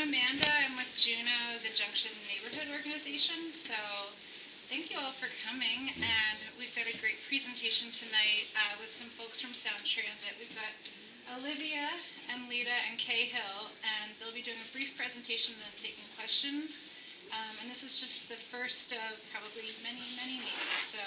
Amanda. I'm with Juno, the Junction Neighborhood Organization. So thank you all for coming. And we've got a great presentation tonight with some folks from Sound Transit. We've got Olivia and Lita and Cahill, and they'll be doing a brief presentation and then taking questions. And this is just the first of probably many, many meetings. So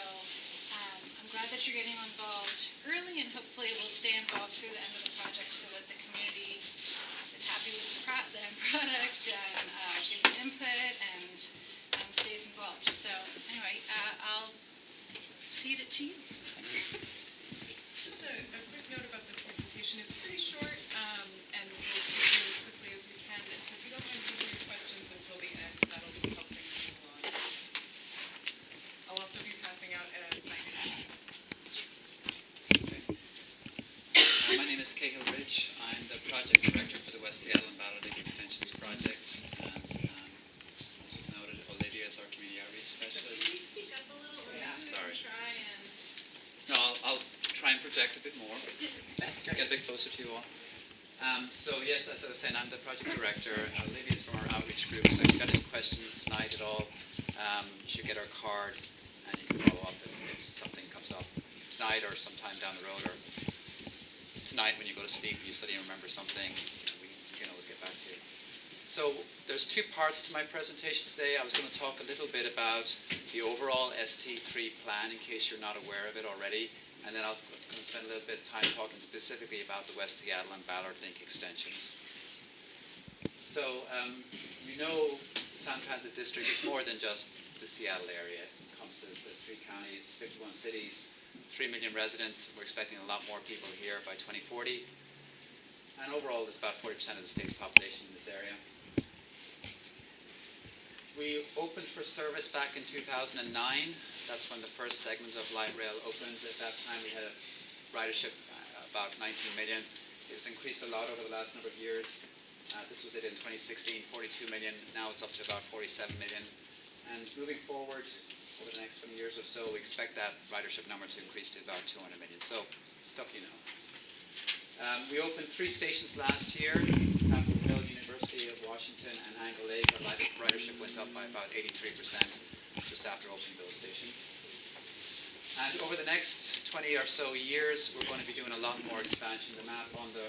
I'm glad that you're getting involved early, and hopefully we'll stay involved through the end of the project so that the community is happy with the end product and gives input and stays involved. So anyway, I'll cede it to you. Just a quick note about the presentation. It's pretty short, and we'll do it as quickly as we can. And so if you don't mind keeping your questions until the end, that'll just help things move along. I'll also be passing out a signage. My name is Cahill Ridge. I'm the project director for the West Seattle and Ballard Lake Extensions project. And as was noted, Olivia is our community outreach specialist. Can you speak up a little? Yeah, sorry. Try and... No, I'll try and project a bit more. Get a bit closer to you all. So yes, as I was saying, I'm the project director. Olivia is from our outreach group. So if you've got any questions tonight at all, you should get our card and you can follow up if something comes up tonight or sometime down the road, or tonight when you go to sleep you suddenly remember something, we can always get back to you. So there's two parts to my presentation today. I was going to talk a little bit about the overall ST3 plan in case you're not aware of it already, and then I'm going to spend a little bit of time talking specifically about the West Seattle and Ballard Link extensions. So you know the Sound Transit District is more than just the Seattle area. It encompasses the 3 counties, 51 cities, 3 million residents. We're expecting a lot more people here by 2040. And overall, there's about 40% of the state's population in this area. We opened for service back in 2009. That's when the first segment of light rail opened. At that time, we had a ridership about 19 million. It's increased a lot over the last number of years. This was it in 2016, 42 million. Now it's up to about 47 million. And moving forward, over the next 20 years or so, we expect that ridership number to increase to about 200 million. So, stuff you know. We opened 3 stations last year, Capitol Hill, University of Washington, and Angle Lake. Our ridership went up by about 83% just after opening those stations. And over the next 20 or so years, we're going to be doing a lot more expansion. The map on the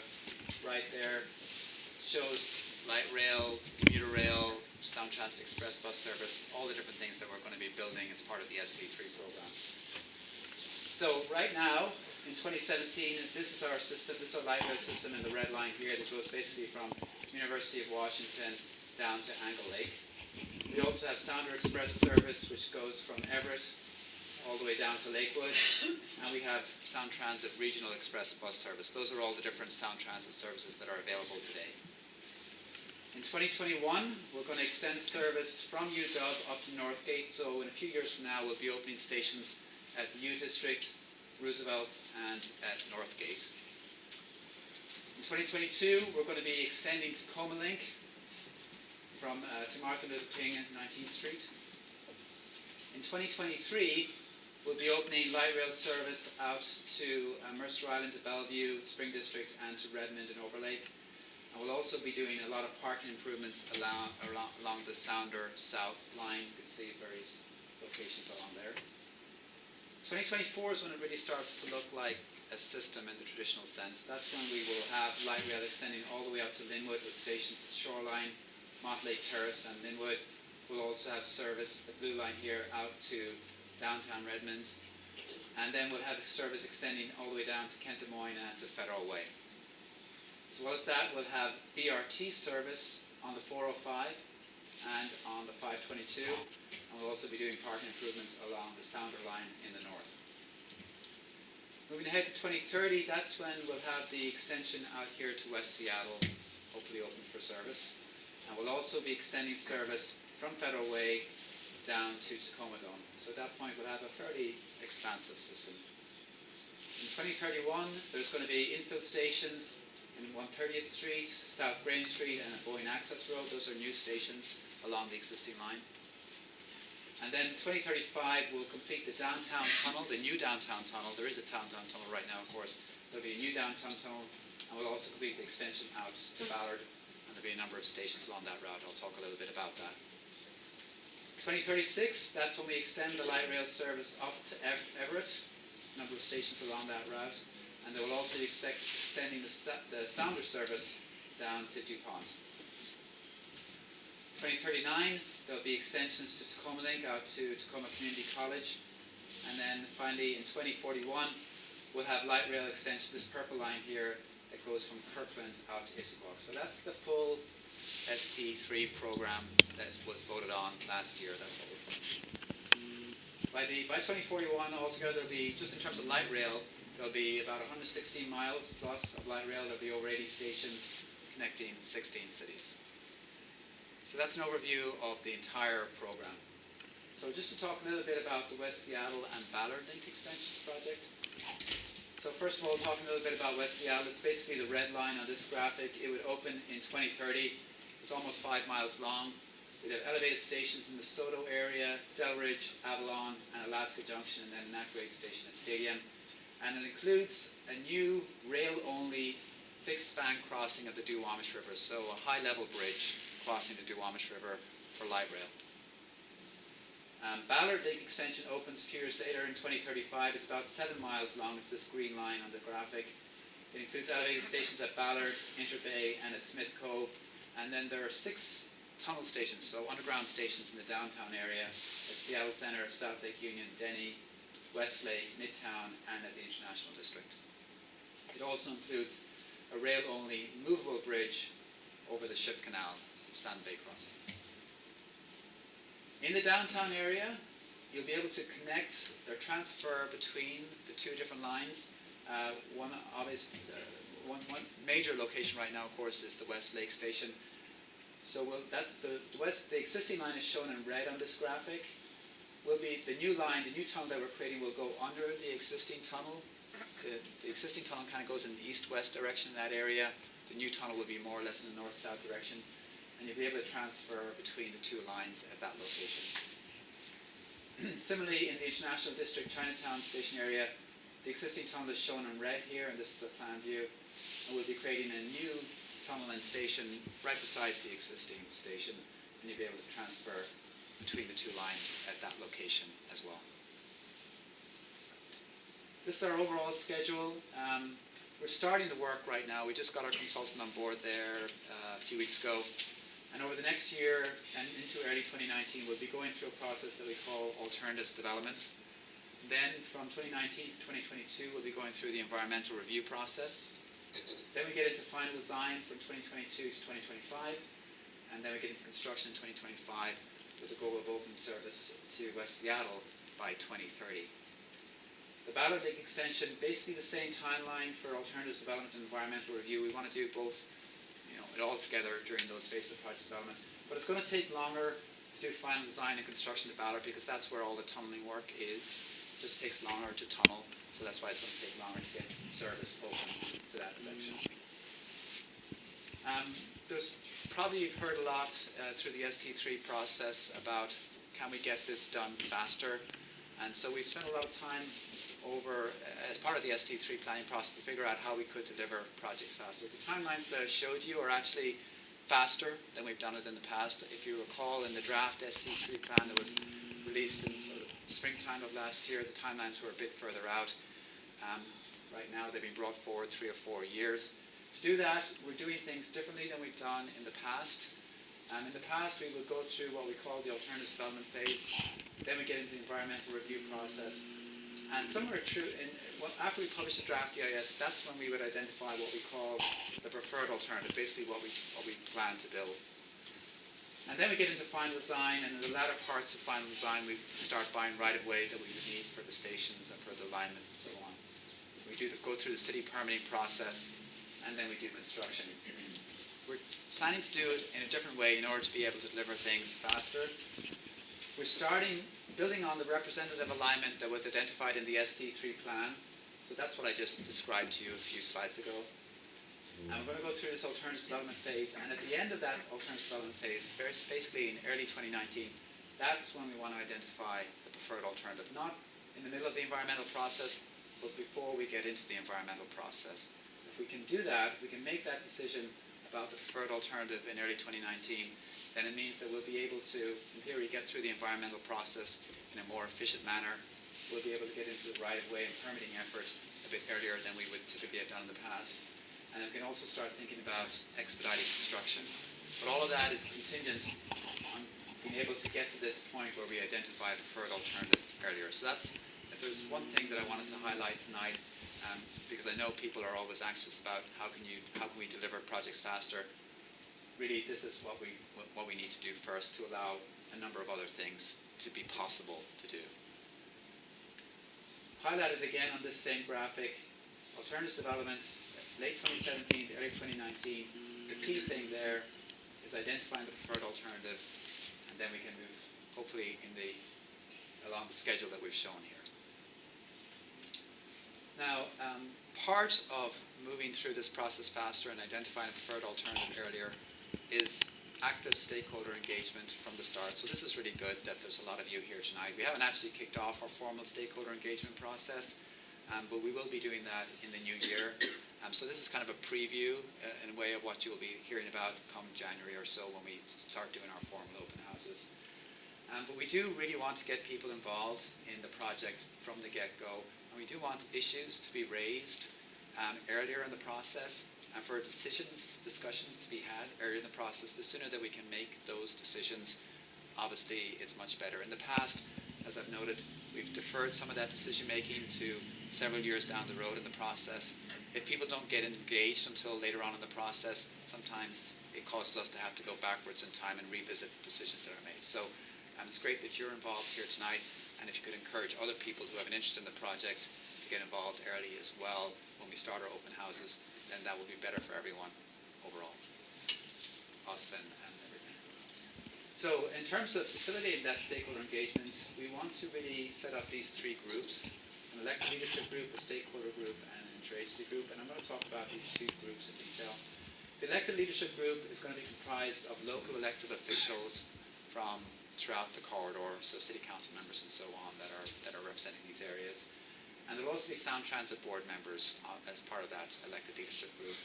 right there shows light rail, commuter rail, Sound Transit Express bus service, all the different things that we're going to be building as part of the ST3 program. So right now, in 2017, this is our system, this is our light rail system in the red line here that goes basically from University of Washington down to Angle Lake. We also have Sounder Express service, which goes from Everett all the way down to Lakewood. And we have Sound Transit Regional Express bus service. Those are all the different Sound Transit services that are available today. In 2021, we're going to extend service from UW up to Northgate. So in a few years from now, we'll be opening stations at the U District, Roosevelt, and at Northgate. In 2022, we're going to be extending Tacoma Link from to Martin Luther King and 19th Street. In 2023, we'll be opening light rail service out to Mercer Island, to Bellevue, Spring District, and to Redmond and Overlake. And we'll also be doing a lot of parking improvements along the Sounder South line. You can see various locations along there. 2024 is when it really starts to look like a system in the traditional sense. That's when we will have light rail extending all the way out to Linwood with stations at Shoreline, Montlake Terrace, and Linwood. We'll also have service, the blue line here, out to downtown Redmond. And then we'll have service extending all the way down to Kent Des Moines and to Federal Way. As well as that, we'll have BRT service on the 405 and on the 522. And we'll also be doing parking improvements along the Sounder line in the north. Moving ahead to 2030, that's when we'll have the extension out here to West Seattle, hopefully open for service. And we'll also be extending service from Federal Way down to Tacoma Dome. So at that point, we'll have a fairly expansive system. In 2031, there's going to be infill stations in 130th Street, South Grain Street, and a Boyne Access Road. Those are new stations along the existing line. And then 2035, we'll complete the downtown tunnel, the new downtown tunnel. There is a downtown tunnel right now, of course. There'll be a new downtown tunnel, and we'll also complete the extension out to Ballard and There'll be a number of stations along that route. I'll talk a little bit about that. 2036, that's when we extend the light rail service up to Everett, a number of stations along that route. And they will also expect extending the Sounder service down to DuPont. 2039, there'll be extensions to Tacoma Link out to Tacoma Community College. And then finally in 2041, we'll have light rail extension, this purple line here, that goes from Kirkland out to Issaquah. So that's the full ST3 program that was voted on last year. That's what we're funding. By 2041, altogether, there'll be, just in terms of light rail, there'll be about 116 miles plus of light rail. There'll be over 80 stations connecting 16 cities. So that's an overview of the entire program. So just to talk a little bit about the West Seattle and Ballard Link Extensions project. So first of all, talking a little bit about West Seattle, it's basically the red line on this graphic. It would open in 2030. It's almost 5 miles long. We'd have elevated stations in the Soto area, Delridge, Avalon, and Alaska Junction, and then an at-grade station at Stadium. And it includes a new rail-only fixed span crossing of the Duwamish River, so a high-level bridge crossing the Duwamish River for light rail. Ballard Link Extension opens a few years later in 2035. It's about 7 miles long. It's this green line on the graphic. It includes elevated stations at Ballard, Interbay, and at Smith Cove. And then there are 6 tunnel stations, so underground stations in the downtown area at Seattle Center, South Lake Union, Denny, Westlake, Midtown, and at the International District. It also includes a rail-only movable bridge over the Ship Canal, Sand Bay Crossing. In the downtown area, you'll be able to connect or transfer between the 2 different lines. One major location right now, of course, is the Westlake Station. So that's the existing line is shown in red on this graphic. Will be the new line, the new tunnel that we're creating will go under the existing tunnel. The existing tunnel kind of goes in the east-west direction in that area. The new tunnel will be more or less in the north-south direction. And you'll be able to transfer between the 2 lines at that location. Similarly, in the International District Chinatown station area, the existing tunnel is shown in red here, and this is a plan view. And we'll be creating a new tunnel and station right beside the existing station, and you'll be able to transfer between the 2 lines at that location as well. This is our overall schedule. We're starting the work right now. We just got our consultant on board there a few weeks ago. And over the next year and into early 2019, we'll be going through a process that we call alternatives developments. Then from 2019 to 2022, we'll be going through the environmental review process. Then we get into final design from 2022 to 2025. And then we get into construction in 2025 with the goal of opening service to West Seattle by 2030. The Ballard Link Extension, basically the same timeline for alternatives development and environmental review. We want to do both it all together during those phases of project development. But it's going to take longer to do final design and construction at Ballard because that's where all the tunneling work is. It just takes longer to tunnel, so that's why it's going to take longer to get service open to that section. There's probably you've heard a lot through the ST3 process about can we get this done faster? And so we've spent a lot of time over, as part of the ST3 planning process, to figure out how we could deliver projects faster. The timelines that I showed you are actually faster than we've done it in the past. If you recall, in the draft ST3 plan that was released in sort of springtime of last year, the timelines were a bit further out. Right now, they've been brought forward 3 or 4 years. To do that, we're doing things differently than we've done in the past. In the past, we would go through what we call the alternatives development phase. Then we get into the environmental review process. And somewhere after we publish the draft EIS, that's when we would identify what we call the preferred alternative, basically what we plan to build. And then we get into final design, and in the latter parts of final design, we start buying right-of-way that we would need for the stations and for the alignment and so on. We go through the city permitting process, and then we do construction. We're planning to do it in a different way in order to be able to deliver things faster. We're building on the representative alignment that was identified in the ST3 plan. So that's what I just described to you a few slides ago. And we're going to go through this alternatives development phase. And at the end of that alternatives development phase, basically in early 2019, that's when we want to identify the preferred alternative. Not in the middle of the environmental process, but before we get into the environmental process. If we can do that, we can make that decision about the preferred alternative in early 2019, then it means that we'll be able to, in theory, get through the environmental process in a more efficient manner. We'll be able to get into the right-of-way and permitting effort a bit earlier than we would typically have done in the past. And we can also start thinking about expediting construction. But all of that is contingent on being able to get to this point where we identify a preferred alternative earlier. So if there's one thing that I wanted to highlight tonight, because I know people are always anxious about how can we deliver projects faster. Really, this is what we need to do first to allow a number of other things to be possible to do. Highlighted again on this same graphic, alternatives development, late 2017 to early 2019. The key thing there is identifying the preferred alternative, and then we can move, hopefully, along the schedule that we've shown here. Now, part of moving through this process faster and identifying a preferred alternative earlier is active stakeholder engagement from the start. So this is really good that there's a lot of you here tonight. We haven't actually kicked off our formal stakeholder engagement process, but we will be doing that in the new year. So this is kind of a preview in a way of what you'll be hearing about come January or so when we start doing our formal open houses. But we do really want to get people involved in the project from the get-go. And we do want issues to be raised earlier in the process, and for discussions to be had earlier in the process. The sooner that we can make those decisions, obviously it's much better. In the past, as I've noted, we've deferred some of that decision making to several years down the road in the process. If people don't get engaged until later on in the process, sometimes it causes us to have to go backwards in time and revisit decisions that are made. So it's great that you're involved here tonight. And if you could encourage other people who have an interest in the project to get involved early as well when we start our open houses, then that will be better for everyone overall, us and everything else. So in terms of facilitating that stakeholder engagement, we want to really set up these three groups, an elected leadership group, a stakeholder group, and an interagency group. And I'm going to talk about these two groups in detail. The elected leadership group is going to be comprised of local elected officials from throughout the corridor, so city council members and so on that are representing these areas. And there will also be Sound Transit board members as part of that elected leadership group.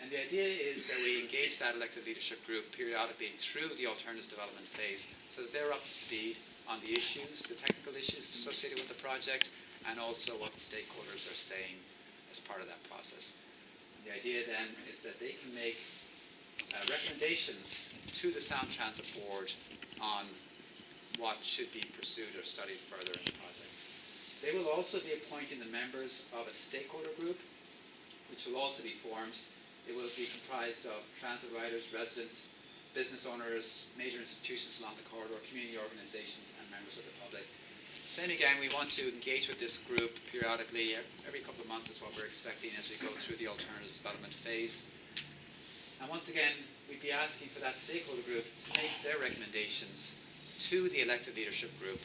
And the idea is that we engage that elected leadership group periodically through the alternatives development phase so that they're up to speed on the issues, the technical issues associated with the project, and also what the stakeholders are saying as part of that process. And the idea then is that they can make recommendations to the Sound Transit board on what should be pursued or studied further in the project. They will also be appointing the members of a stakeholder group, which will also be formed. It will be comprised of transit riders, residents, business owners, major institutions along the corridor, community organizations, and members of the public. Same again, we want to engage with this group periodically. Every couple of months is what we're expecting as we go through the alternatives development phase. And once again, we'd be asking for that stakeholder group to make their recommendations to the elected leadership group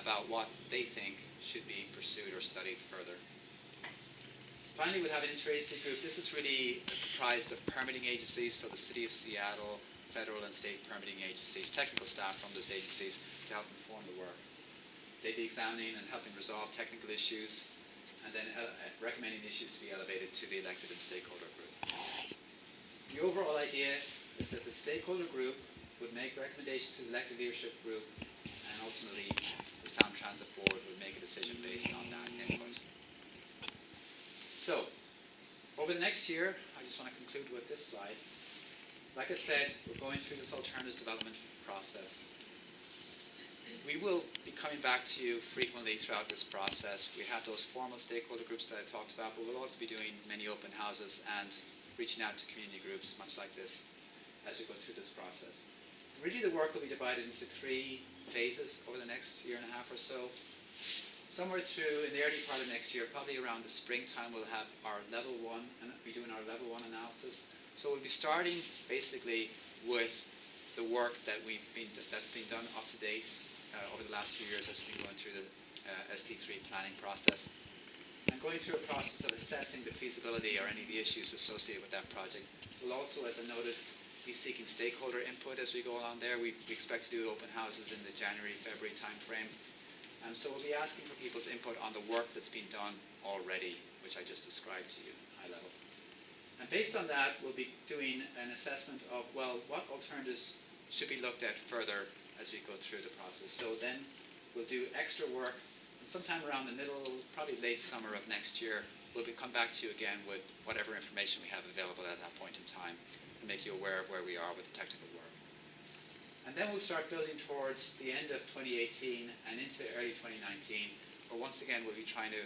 about what they think should be pursued or studied further. Finally, we'll have an interagency group. This is really comprised of permitting agencies, so the City of Seattle, federal and state permitting agencies, technical staff from those agencies to help inform the work. They'd be examining and helping resolve technical issues, and then recommending issues to be elevated to the elected and stakeholder group. The overall idea is that the stakeholder group would make recommendations to the elected leadership group, and ultimately the Sound Transit board would make a decision based on that input. So, over the next year, I just want to conclude with this slide. Like I said, we're going through this alternatives development process. We will be coming back to you frequently throughout this process. We have those formal stakeholder groups that I talked about, but we'll also be doing many open houses and reaching out to community groups, much like this, as we go through this process. Really, the work will be divided into three phases over the next year and a half or so. Somewhere through, in the early part of next year, probably around the springtime, we'll have our level one, and be doing our level one analysis. So we'll be starting basically with the work that's been done up to date over the last few years as we've been going through the ST3 planning process. And going through a process of assessing the feasibility or any of the issues associated with that project. We'll also, as I noted, be seeking stakeholder input as we go along there. We expect to do open houses in the January, February timeframe. So we'll be asking for people's input on the work that's been done already, which I just described to you, high level. And based on that, we'll be doing an assessment of, well, what alternatives should be looked at further as we go through the process. So then we'll do extra work, and sometime around the middle, probably late summer of next year, we'll come back to you again with whatever information we have available at that point in time and make you aware of where we are with the technical work. And then we'll start building towards the end of 2018 and into early 2019, where once again we'll be trying to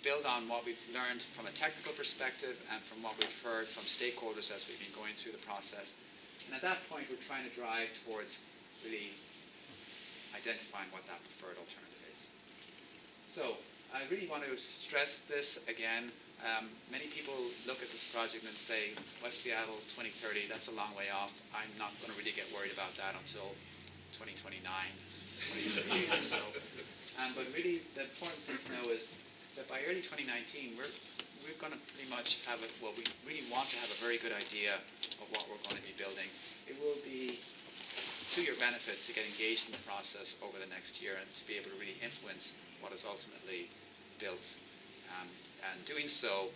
build on what we've learned from a technical perspective and from what we've heard from stakeholders as we've been going through the process. And at that point, we're trying to drive towards really identifying what that preferred alternative is. So I really want to stress this again. Many people look at this project and say, West Seattle 2030, that's a long way off. I'm not going to really get worried about that until 2029, 2028 or so. But really, the important thing to know is that by early 2019, we're going to pretty much have it, well, we really want to have a very good idea of what we're going to be building. It will be to your benefit to get engaged in the process over the next year and to be able to really influence what is ultimately built. And doing so,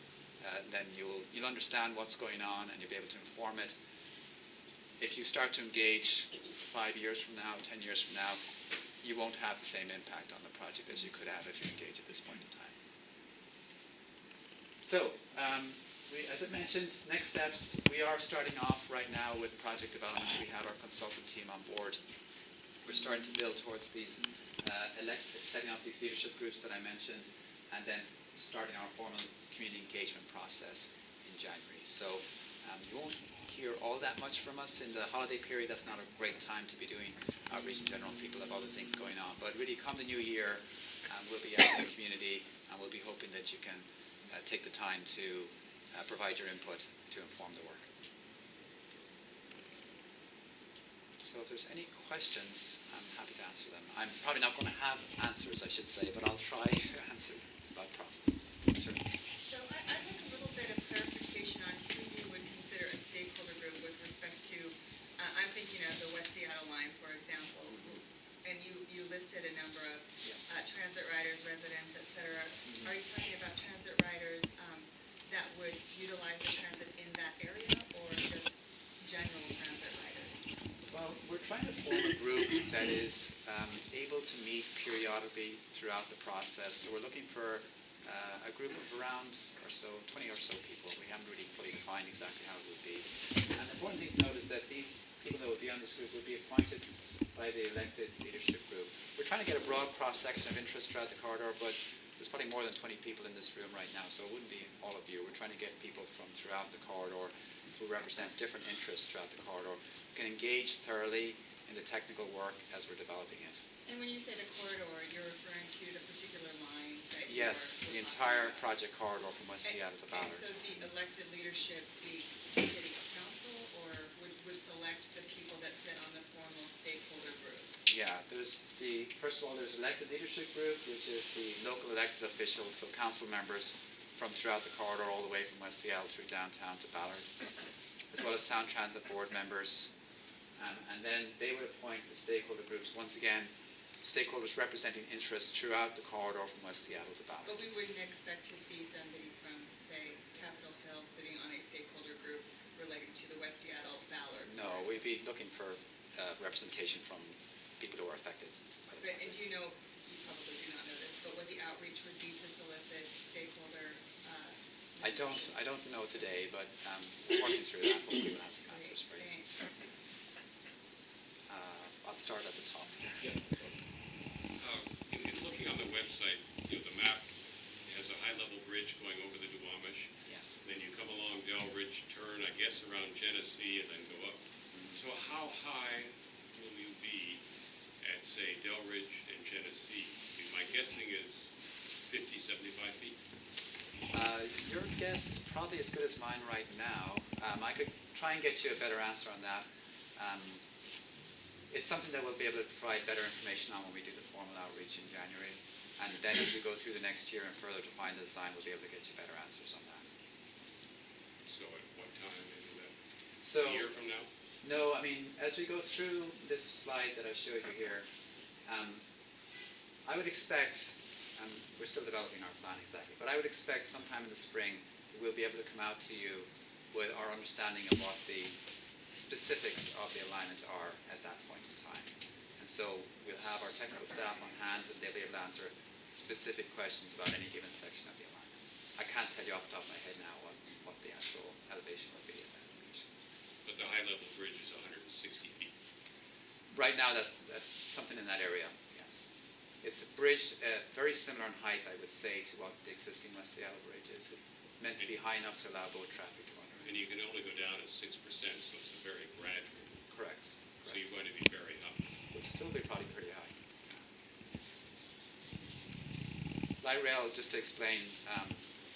then you'll understand what's going on and you'll be able to inform it. If you start to engage 5 years from now, 10 years from now, you won't have the same impact on the project as you could have if you engage at this point in time. So, as I mentioned, next steps, we are starting off right now with project development. We have our consultant team on board. We're starting to build towards these, setting up these leadership groups that I mentioned, and then starting our formal community engagement process in January. So you won't hear all that much from us in the holiday period. That's not a great time to be doing outreach in general. People have other things going on. But really, come the new year, we'll be out in the community, and we'll be hoping that you can take the time to provide your input to inform the work. So if there's any questions, I'm happy to answer them. I'm probably not going to have answers, I should say, but I'll try to answer about the process. Sure. So I'd like a little bit of clarification on who you would consider a stakeholder group with respect to, I'm thinking of the West Seattle line, for example, and you listed a number of transit riders, residents, et cetera. Are you talking about transit riders that would utilize the transit in that area, or just general transit riders? Well, we're trying to form a group that is able to meet periodically throughout the process. So we're looking for a group of around 20 or so people. We haven't really fully defined exactly how it would be. And the important thing to note is that these people that would be on this group would be appointed by the elected leadership group. We're trying to get a broad cross-section of interest throughout the corridor, but there's probably more than 20 people in this room right now, so it wouldn't be all of you. We're trying to get people from throughout the corridor who represent different interests throughout the corridor, who can engage thoroughly in the technical work as we're developing it. And when you say the corridor, you're referring to the particular line that you Yes, are the entire project corridor from West Seattle to And Ballard. so the elected leadership, the city council, or would select the people that sit on the formal stakeholder group? Yeah, first of all, there's elected leadership group, which is the local elected officials, so council members from throughout the corridor all the way from West Seattle through downtown to Ballard, as well as Sound Transit board members. And then they would appoint the stakeholder groups, once again, stakeholders representing interests throughout the corridor from West Seattle to Ballard. But we wouldn't expect to see somebody from, say, Capitol Hill sitting on a stakeholder group related to the West Seattle Ballard. No, we'd be looking for representation from people who are affected. But, and do you know, you probably do not know this, but what the outreach would be to solicit stakeholder? I don't know today, but working through that, hopefully we'll have some answers for you. I'll start at the top. In looking on the website, the map has a high-level bridge going over the Duwamish. Yeah. Then you come along Del Ridge, turn, I guess, around Genesee, and then go up. So how high will you be at, say, Del Ridge and Genesee? I mean, my guessing is 50, 75 feet. Your guess is probably as good as mine right now. I could try and get you a better answer on that. It's something that we'll be able to provide better information on when we do the formal outreach in January. And then as we go through the next year and further define the design, we'll be able to get you better answers on that. So at what time is that? So, A year from now? no, I mean, as we go through this slide that I showed you here, I would expect, and we're still developing our plan exactly, but I would expect sometime in the spring that we'll be able to come out to you with our understanding of what the specifics of the alignment are at that point in time. And so we'll have our technical staff on hand, and they'll be able to answer specific questions about any given section of the alignment. I can't tell you off the top of my head now what the actual elevation will be at that location. But the high-level bridge is 160 feet. Right now, that's something in that area, yes. It's a bridge very similar in height, I would say, to what the existing West Seattle Bridge is. It's meant to be high enough to allow boat traffic to run. And you can only go down at 6%, so it's a very gradual. Correct. So you're going to be very high. It'll still be probably pretty high. Light rail, just to explain,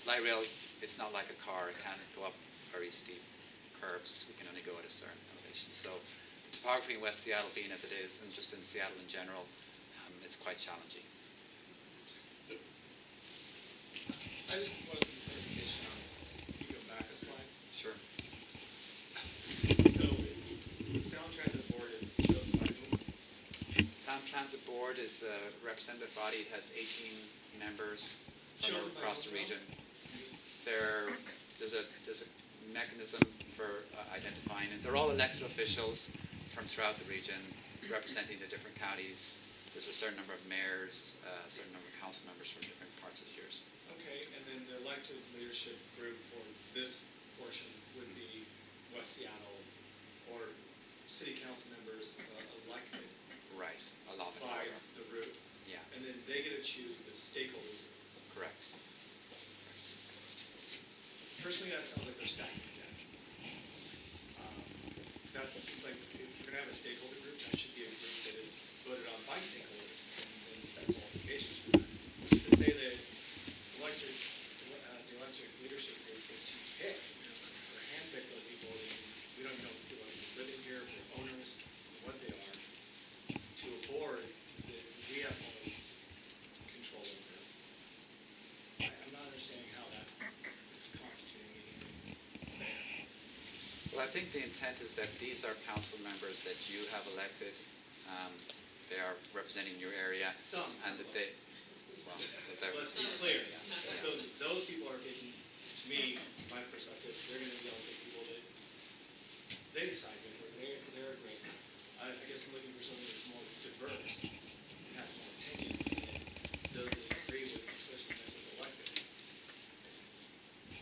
light rail, it's not like a car. It can't go up very steep curves. We can only go at a certain elevation. So the topography in West Seattle being as it is, and just in Seattle in general, it's quite challenging. I just wanted some clarification on, if you go back a slide. Sure. So the Sound Transit Board is chosen by whom? Sound Transit Board is a representative body. It has 18 members from Chosen by across the whom? region. Just- There's a mechanism for identifying it. They're all elected officials from throughout the region representing the different counties. There's a certain number of mayors, a certain number of council members from different parts of the years. Okay, and then the elected leadership group for this portion would be West Seattle or city council members elected Right, along the by corridor. the route. Yeah, And then they get to choose the stakeholder group. correct. Personally, that sounds like they're stacking the deck. That seems like if you're going to have a stakeholder group, that should be a group that is voted on by stakeholders and set qualifications for that. To say that the electric leadership group is to pick or handpick those people, that we don't know if people are living here, if they're owners, what they are, to a board that we have no control over. I'm not understanding how that is constituting anything fair. Well, I think the intent is that these are council members that you have elected. They are representing your area. Some. And that they, well, that they're, Let's be clear. So those people are picking, to me, my perspective, they're going to be able to pick people that they decide with, or they're great. I guess I'm looking for something that's more diverse, and has more opinions, and those that agree with the person that was elected.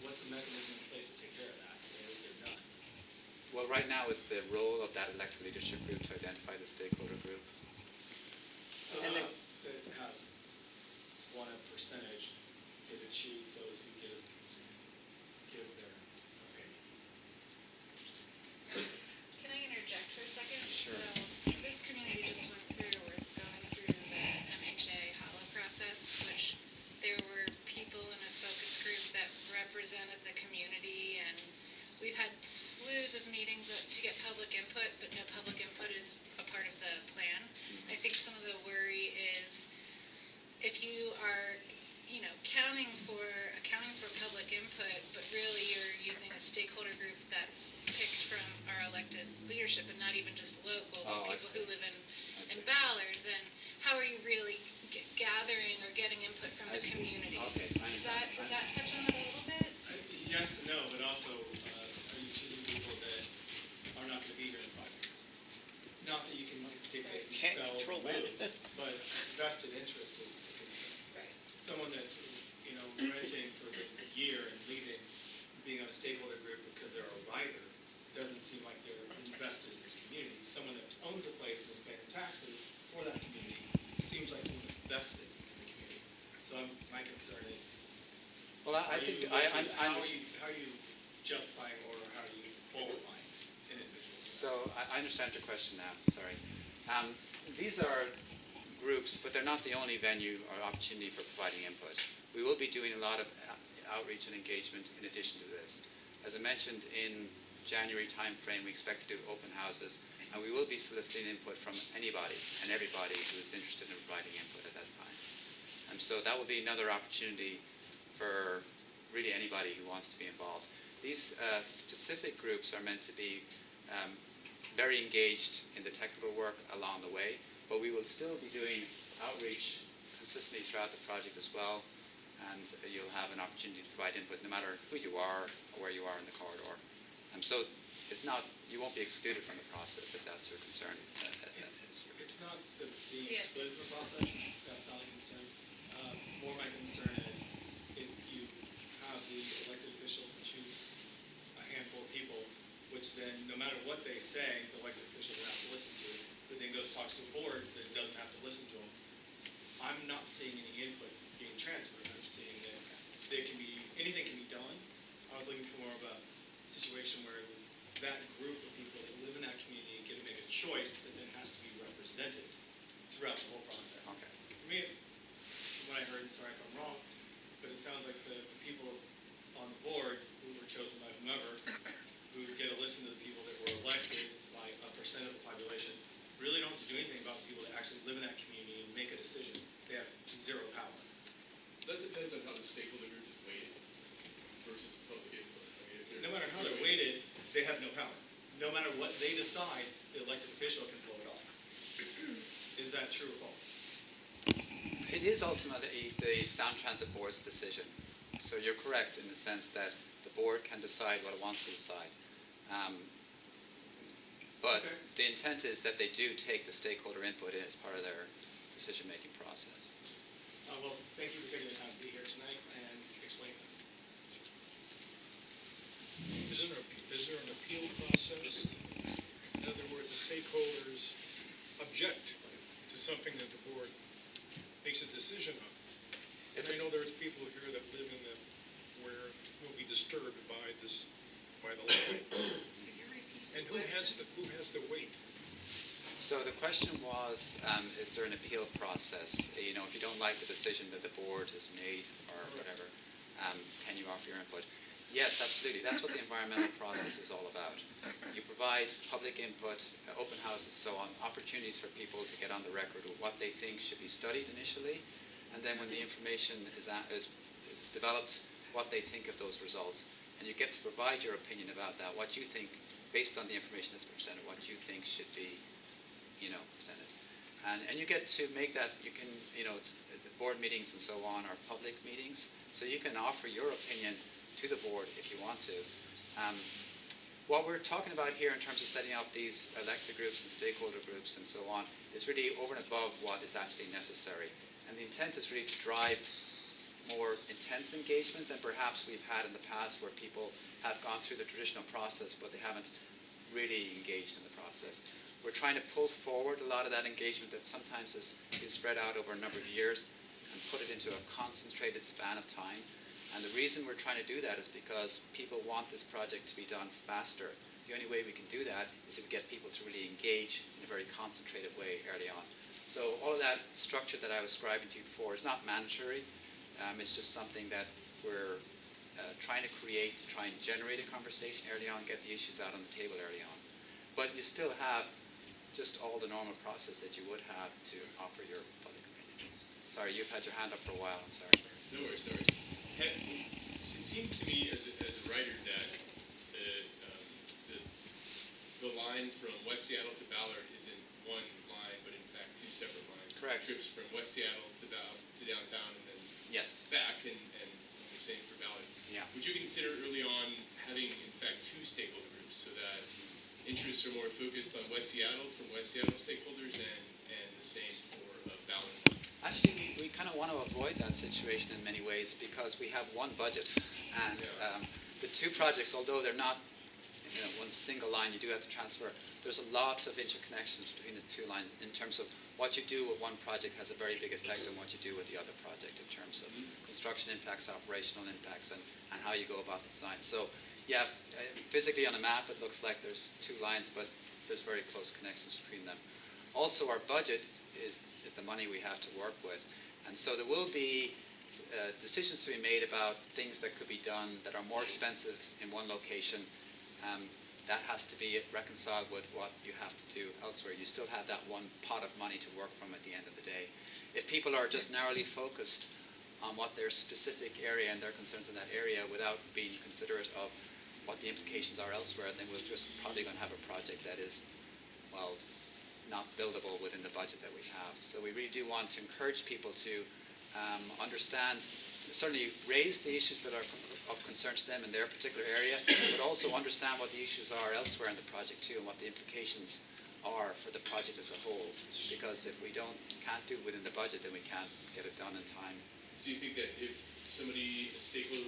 What's the mechanism in place to take care of that, or is there none? well, right now it's the role of that elected leadership group to identify the stakeholder group. So those that have won a percentage get to choose those who give their opinion. Can I interject for a second? Sure. So this community just went through, or is going through the MHA HALA process, which there were people in a focus group that represented the community, and we've had slews of meetings to get public input, but no public input is a part of the plan. I think some of the worry is if you are, accounting for public input, but really you're using a stakeholder group that's picked from our elected leadership and not even just local, Oh, I but people see. who live in see. Ballard, then how are you really gathering or getting input from I the see. community? Okay, I Does understand. that touch on it a little bit? Yes and no, but also, are you choosing people that are not going to be here in 5 years? Not that you can dictate who Can't sells or control that. moves, but vested interest is a concern. Right. Someone that's, renting for the year and leaving, being on a stakeholder group because they're a rider, doesn't seem like they're invested in this community. Someone that owns a place and is paying taxes for that community seems like someone that's vested in the community. So my concern is, Well, I think, how are you justifying or how are you qualifying an individual? so I understand your question now, sorry. These are groups, but they're not the only venue or opportunity for providing input. We will be doing a lot of outreach and engagement in addition to this. As I mentioned, in January timeframe, we expect to do open houses, and we will be soliciting input from anybody and everybody who is interested in providing input at that time. And so that will be another opportunity for really anybody who wants to be involved. These specific groups are meant to be very engaged in the technical work along the way, but we will still be doing outreach consistently throughout the project as well, and you'll have an opportunity to provide input no matter who you are or where you are in the corridor. So it's not, you won't be excluded from the process if that's your concern. It's not the being Yeah. excluded from the process, that's not a concern. More my concern is if you have the elected official choose a handful of people, which then, no matter what they say, the elected official will have to listen to, but then goes talks to a board that doesn't have to listen to them. I'm not seeing any input being transferred. I'm seeing that anything can be done. I was looking for more of a situation where that group of people that live in that community get to make a choice that then has to be represented throughout the whole process. Okay. For me, it's, from what I heard, and sorry if I'm wrong, but it sounds like the people on the board who were chosen by whomever, who get to listen to the people that were elected by a percent of the population, really don't have to do anything about the people that actually live in that community and make a decision. They have zero power. That depends on how the stakeholder group is weighted versus public input. I mean, if they're- No matter how they're weighted, they have no power. No matter what they decide, the elected official can blow it off. Is that true or false? It is ultimately the Sound Transit Board's decision. So you're correct in the sense that the board can decide what it wants to decide. But Okay. the intent is that they do take the stakeholder input in as part of their decision-making process. Well, thank you for taking the time to be here tonight and explain this. Is there an appeal process? In other words, the stakeholders object to something that the board makes a decision on. And I know there's people here that live in the, where will be disturbed by this, by the line. And who has the weight? So the question was, is there an appeal process? You know, if you don't like the decision that the board has made or whatever, can you offer your input? Yes, absolutely. That's what the environmental process is all about. You provide public input, open houses, so on, opportunities for people to get on the record with what they think should be studied initially, and then when the information is developed, what they think of those results. And you get to provide your opinion about that, what you think, based on the information that's presented, what you think should be, presented. And you get to make that, you can, the board meetings and so on are public meetings, so you can offer your opinion to the board if you want to. What we're talking about here in terms of setting up these elected groups and stakeholder groups and so on is really over and above what is actually necessary. And the intent is really to drive more intense engagement than perhaps we've had in the past, where people have gone through the traditional process but they haven't really engaged in the process. We're trying to pull forward a lot of that engagement that sometimes is spread out over a number of years and put it into a concentrated span of time. And the reason we're trying to do that is because people want this project to be done faster. The only way we can do that is if we get people to really engage in a very concentrated way early on. So all of that structure that I was describing to you before is not mandatory. It's just something that we're trying to create to try and generate a conversation early on, get the issues out on the table early on. But you still have just all the normal process that you would have to offer your public opinion. Sorry, you've had your hand up for a while. I'm sorry. No worries, no worries. It seems to me as a writer that the line from West Seattle to Ballard isn't one line, but in fact two separate lines. Correct. Trips from West Seattle to downtown and then Yes. back, and the same for Ballard. Yeah. Would you consider early on having, in fact, two stakeholder groups so that interests are more focused on West Seattle from West Seattle stakeholders and the same for Ballard? Actually, we kind of want to avoid that situation in many ways because we have one budget, and the two projects, although they're not one single line, you do have to transfer. There's a lot of interconnections between the two lines in terms of what you do with one project has a very big effect on what you do with the other project in terms of construction impacts, operational impacts, and how you go about the design. So, yeah, physically on a map it looks like there's two lines, but there's very close connections between them. Also, our budget is the money we have to work with. And so there will be decisions to be made about things that could be done that are more expensive in one location. That has to be reconciled with what you have to do elsewhere. You still have that one pot of money to work from at the end of the day. If people are just narrowly focused on what their specific area and their concerns in that area without being considerate of what the implications are elsewhere, then we're just probably going to have a project that is, well, not buildable within the budget that we have. So we really do want to encourage people to understand, certainly raise the issues that are of concern to them in their particular area, but also understand what the issues are elsewhere in the project too, and what the implications are for the project as a whole. Because if we can't do it within the budget, then we can't get it done in time. So you think that if a stakeholder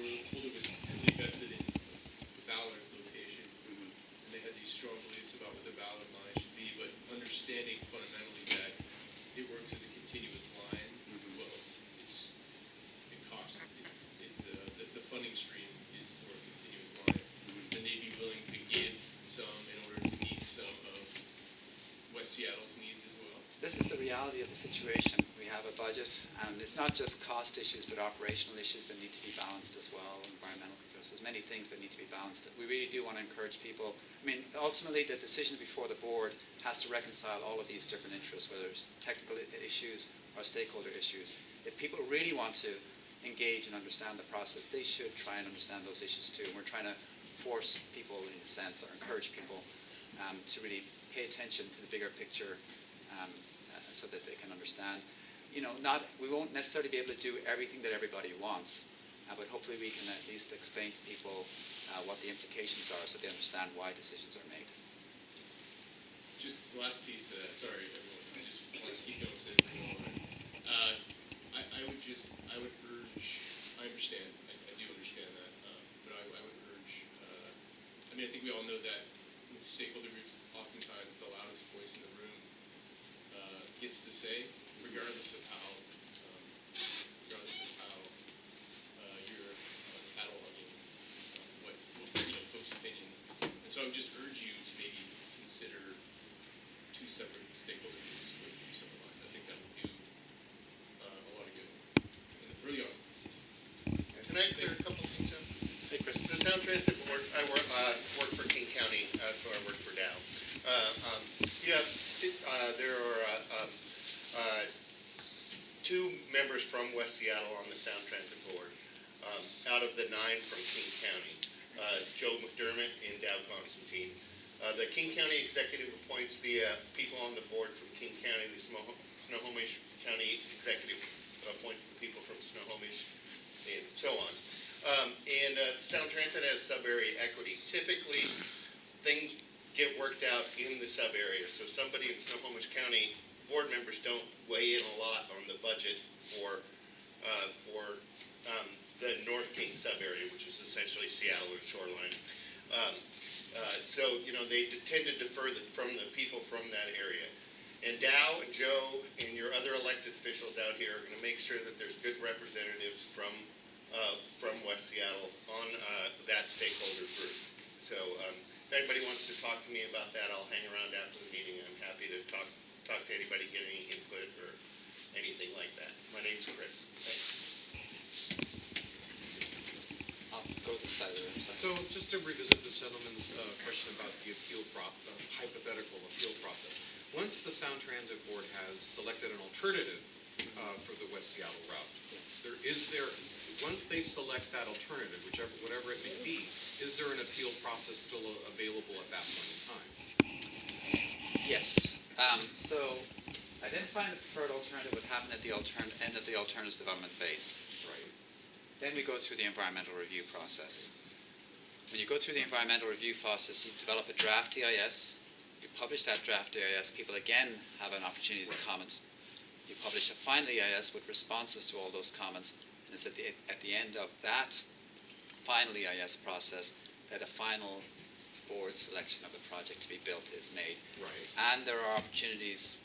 was heavily vested in the Ballard location, and they had these strong beliefs about what the Ballard line should be, but understanding fundamentally that it works as a continuous line, well, it costs, the funding stream is for a continuous line, then they'd be willing to give some in order to meet some of West Seattle's needs as well? This is the reality of the situation. We have a budget, and it's not just cost issues, but operational issues that need to be balanced as well, environmental concerns. There's many things that need to be balanced. We really do want to encourage people. I mean, ultimately, the decision before the board has to reconcile all of these different interests, whether it's technical issues or stakeholder issues. If people really want to engage and understand the process, they should try and understand those issues too. And we're trying to force people, in a sense, or encourage people to really pay attention to the bigger picture so that they can understand. We won't necessarily be able to do everything that everybody wants, but hopefully we can at least explain to people what the implications are so they understand why decisions are made. Just the last piece to that, sorry everyone, I just want to keep going to I would urge, I understand, I do understand that, but I would urge, I think we all know that with stakeholder groups, oftentimes the loudest voice in the room gets the say, regardless of how you're cataloging what folks' opinions. And so I would just urge you to maybe consider two separate stakeholder groups for two separate lines. I think that would do a lot of good early on process. Can I clear a couple of things up? Hey, Chris. The Sound Transit Board, I work for King County, so I work for Dow. There are two members from West Seattle on the Sound Transit Board, out of the 9 from King County, Joe McDermott and Dow Constantine. The King County Executive appoints the people on the board from King County. The Snohomish County Executive appoints the people from Snohomish, and so on. Sound Transit has sub-area equity. Typically, things get worked out in the sub-area. So somebody in Snohomish County, board members don't weigh in a lot on the budget for the North King sub-area, which is essentially Seattle and Shoreline. They tend to defer from the people from that area. And Dow and Joe and your other elected officials out here are going to make sure that there's good representatives from West Seattle on that stakeholder group. So if anybody wants to talk to me about that, I'll hang around after the meeting. I'm happy to talk to anybody, get any input or anything like that. My name's Chris. Thanks. I'll go to the side of the room. So just to revisit the gentleman's question about the hypothetical appeal process. Once the Sound Transit Board has selected an alternative for the West Seattle route, once they select that alternative, whatever it may be, is there an appeal process still available at that point in time? Yes. So identifying the preferred alternative would happen at the end of the alternatives development phase. Right. Then we go through the environmental review process. When you go through the environmental review process, you develop a draft EIS. You publish that draft EIS. People again have an opportunity to comment. You publish a final EIS with responses to all those comments. And it's at the end of that final EIS process that a final board selection of the project to be built is made. Right. And there are opportunities,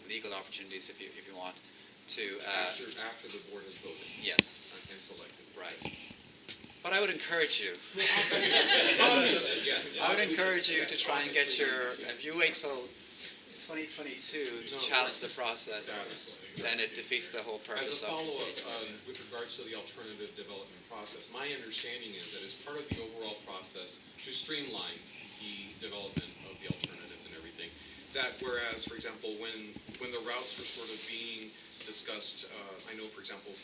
legal opportunities if you want, to... after the board has voted. Yes. And selected. Right. But I would encourage you. Obviously, yes. I would encourage you to try and get if you wait till 2022 to challenge the process, then it defeats the whole purpose As a of it. follow-up, with regards to the alternative development process, my understanding is that as part of the overall process to streamline the development of the alternatives and everything, that whereas, for example, when the routes were sort of being discussed, I know, for example,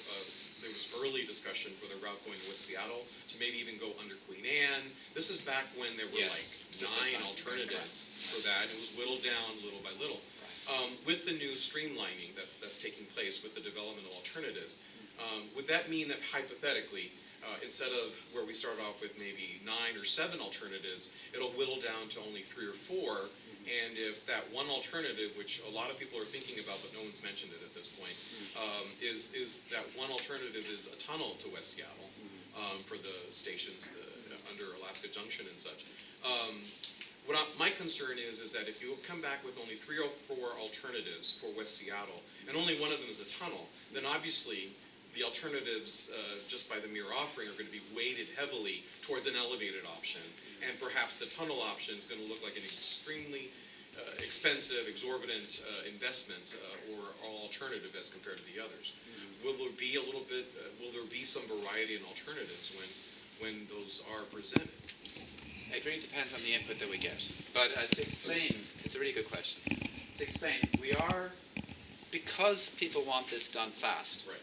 there was early discussion for the route going to West Seattle to maybe even go under Queen Anne. This is back when there were Yes. like 9 alternatives for that. It was whittled down little by little. With the new streamlining that's taking place with the development of alternatives, Would that mean that hypothetically, instead of where we started off with maybe 9 or 7 alternatives, it'll whittle down to only 3 or 4? And if that one alternative, which a lot of people are thinking about, but no one's mentioned it at this point, is that one alternative is a tunnel to West Seattle for the stations under Alaska Junction and such. My concern is that if you come back with only 3 or 4 alternatives for West Seattle, and only one of them is a tunnel, then obviously the alternatives, just by the mere offering, are going to be weighted heavily towards an elevated option. And perhaps the tunnel option is going to look like an extremely expensive, exorbitant investment or alternative as compared to the others. Will there be a little bit? Will there be some variety in alternatives when those are presented? It really depends on the input that we get. But to explain, it's a really good question. To explain, because people want this done fast. Right.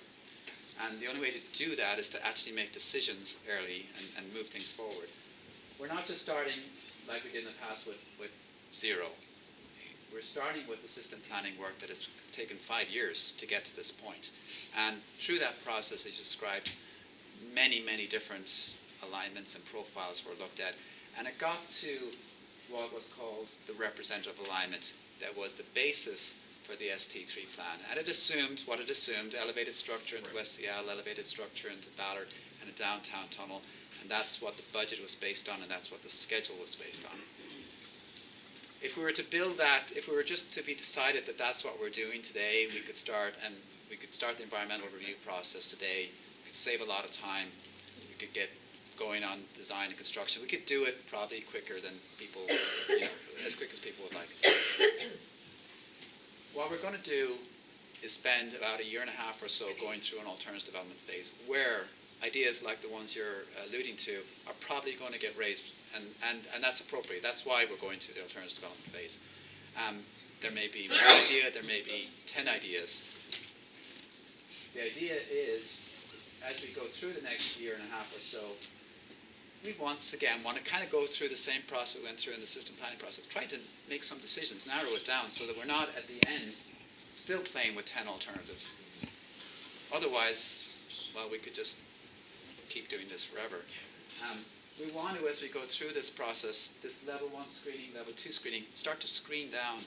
And the only way to do that is to actually make decisions early and move things forward. We're not just starting like we did in the past with 0. We're starting with the system planning work that has taken 5 years to get to this point. And through that process, as you described, many, many different alignments and profiles were looked at. And it got to what was called the representative alignment that was the basis for the ST3 plan. And it assumed what it assumed: elevated structure into West Seattle, elevated structure into Ballard, and a downtown tunnel. And that's what the budget was based on, and that's what the schedule was based on. If we were to build that, if we were just to be decided that that's what we're doing today, we could start the environmental review process today. We could save a lot of time. We could get going on design and construction. We could do it probably quicker than people, as quick as people would like. What we're going to do is spend about 1.5 years or so going through an alternatives development phase where ideas like the ones you're alluding to are probably going to get raised, and that's appropriate. That's why we're going through the alternatives development phase. There may be 1 idea, there may be 10 ideas. The idea is, as we go through the next 1.5 years or so, we once again want to kind of go through the same process we went through in the system planning process, try to make some decisions, narrow it down so that we're not at the end still playing with 10 alternatives. Otherwise, well, we could just keep doing this forever. We want to, as we go through this process, this level 1 screening, level 2 screening, start to screen down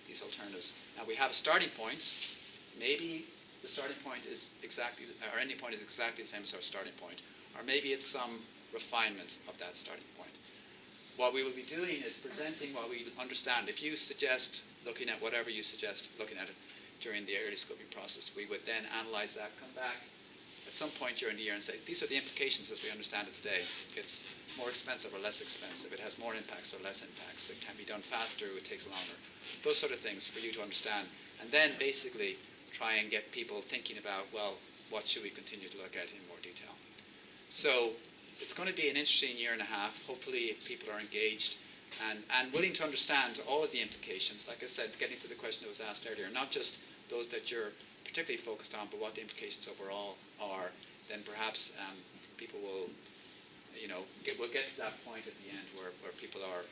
these alternatives. Now we have a starting point. Maybe the starting point is exactly, our ending point is exactly the same as our starting point. Or maybe it's some refinement of that starting point. What we will be doing is presenting what we understand. If you suggest looking at whatever you suggest, looking at it during the early scoping process, we would then analyze that, come back at some point during the year and say, these are the implications as we understand it today. It's more expensive or less expensive. It has more impacts or less impacts. It can be done faster, it takes longer. Those sort of things for you to understand. And then basically try and get people thinking about, well, what should we continue to look at in more detail? So it's going to be an interesting 1.5 years. Hopefully if people are engaged and willing to understand all of the implications. Like I said, getting to the question that was asked earlier, not just those that you're particularly focused on, but what the implications overall are, then perhaps people will, we'll get to that point at the end where people are,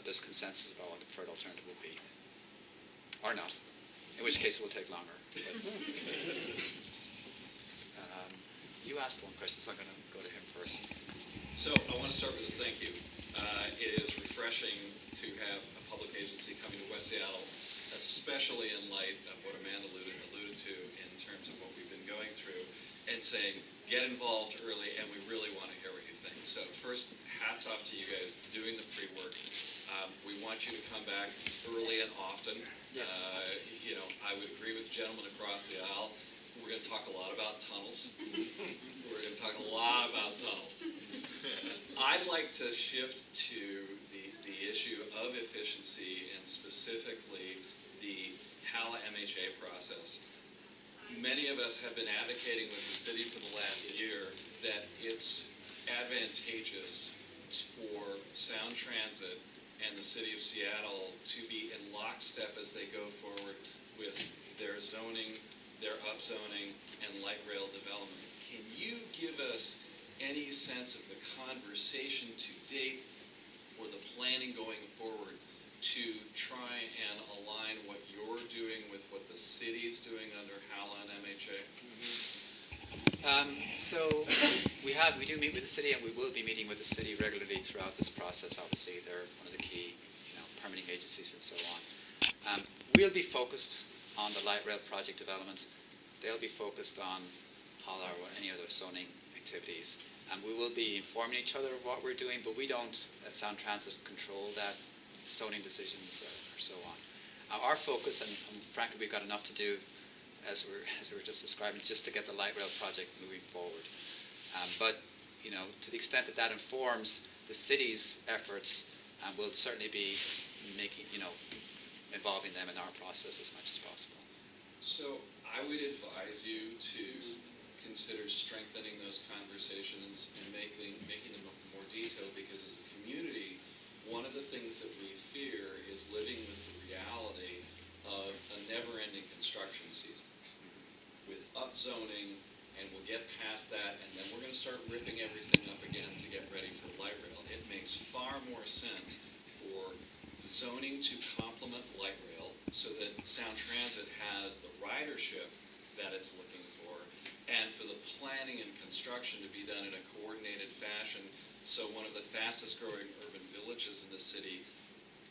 there's consensus about what the preferred alternative will be. Or not, in which case it will take longer. You asked one question, so I'm going to go to him first. So I want to start with a thank you. It is refreshing to have a public agency coming to West Seattle, especially in light of what Amanda alluded to in terms of what we've been going through, and saying, get involved early, and we really want to hear what you think. So first, hats off to you guys doing the pre-work. We want you to come back early and often. Yes. I would agree with the gentleman across the aisle. We're going to talk a lot about tunnels. We're going to talk a lot about tunnels. I'd like to shift to the issue of efficiency and specifically the HALA MHA process. Many of us have been advocating with the city for the last year that it's advantageous for Sound Transit and the city of Seattle to be in lockstep as they go forward with their zoning, their upzoning, and light rail development. Can you give us any sense of the conversation to date or the planning going forward to try and align what you're doing with what the city's doing under HALA and MHA? So we do meet with the city, and we will be meeting with the city regularly throughout this process. Obviously, they're one of the key, permitting agencies and so on. We'll be focused on the light rail project developments. They'll be focused on Holler or any other zoning activities. And we will be informing each other of what we're doing, but we don't, as Sound Transit, control that zoning decisions or so on. Our focus, and frankly, we've got enough to do, as we were just describing, is just to get the light rail project moving forward. But to the extent that that informs the city's efforts, we'll certainly be making, involving them in our process as much as possible. So I would advise you to consider strengthening those conversations and making them more detailed, because as a community, one of the things that we fear is living with the reality of a never-ending construction season with upzoning, and we'll get past that, and then we're going to start ripping everything up again to get ready for light rail. It makes far more sense for zoning to complement light rail so that Sound Transit has the ridership that it's looking for, and for the planning and construction to be done in a coordinated fashion so one of the fastest growing urban villages in the city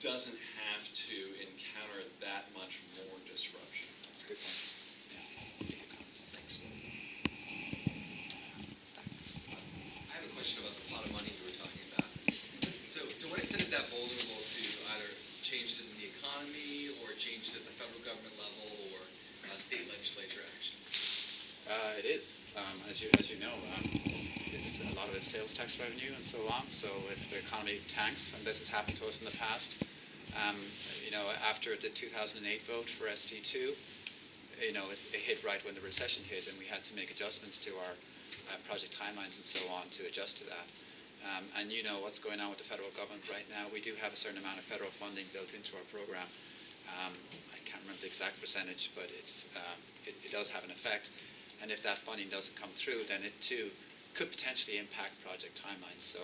doesn't have to encounter that much more disruption. That's a good point. Thanks. I have a question about the pot of money you were talking about. So to what extent is that vulnerable to either changes in the economy or changes at the federal government level or state legislature action? It is, as you know, it's a lot of it's sales tax revenue and so on. So if the economy tanks, and this has happened to us in the past, after the 2008 vote for ST2, it hit right when the recession hit, and we had to make adjustments to our project timelines and so on to adjust to that. And what's going on with the federal government right now. We do have a certain amount of federal funding built into our program. I can't remember the exact percentage, but it does have an effect. And if that funding doesn't come through, then it too could potentially impact project timelines. So,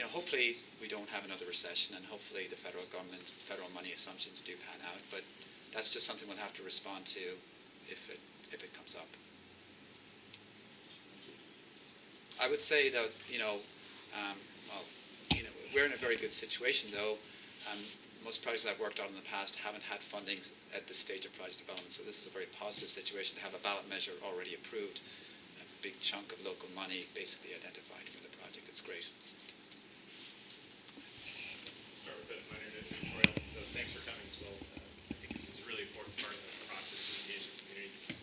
hopefully we don't have another recession, and hopefully the federal government, federal money assumptions do pan out. But that's just something we'll have to respond to if it comes up. I would say that we're in a very good situation though. Most projects I've worked on in the past haven't had funding at this stage of project development, so this is a very positive situation to have a ballot measure already approved, a big chunk of local money basically identified for the project. It's great. Start with that minor editorial. Thanks for coming as well. I think this is a really important part of the process to engage the community.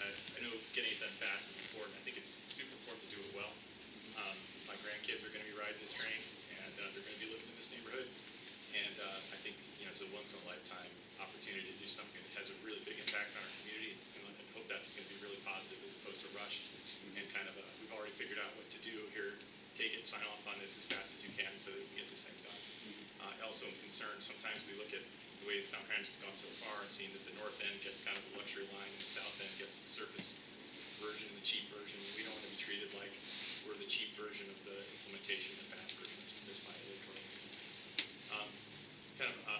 I know getting it done fast is important. I think it's super important to do it well. My grandkids are going to be riding this train, and they're going to be living in this neighborhood. And I think it's a once-in-a-lifetime opportunity to do something that has a really big impact on our community. And I hope that's going to be really positive as opposed to rushed and kind of we've already figured out what to do here. Take it, sign off on this as fast as you can so that we can get this thing done. Also, I'm concerned, sometimes we look at the way Sound Transit has gone so far and seen that the north end gets kind of the luxury line and the south end gets the surface version and the cheap version. We don't want to be treated like we're the cheap version of the implementation, the fast version. That's my editorial.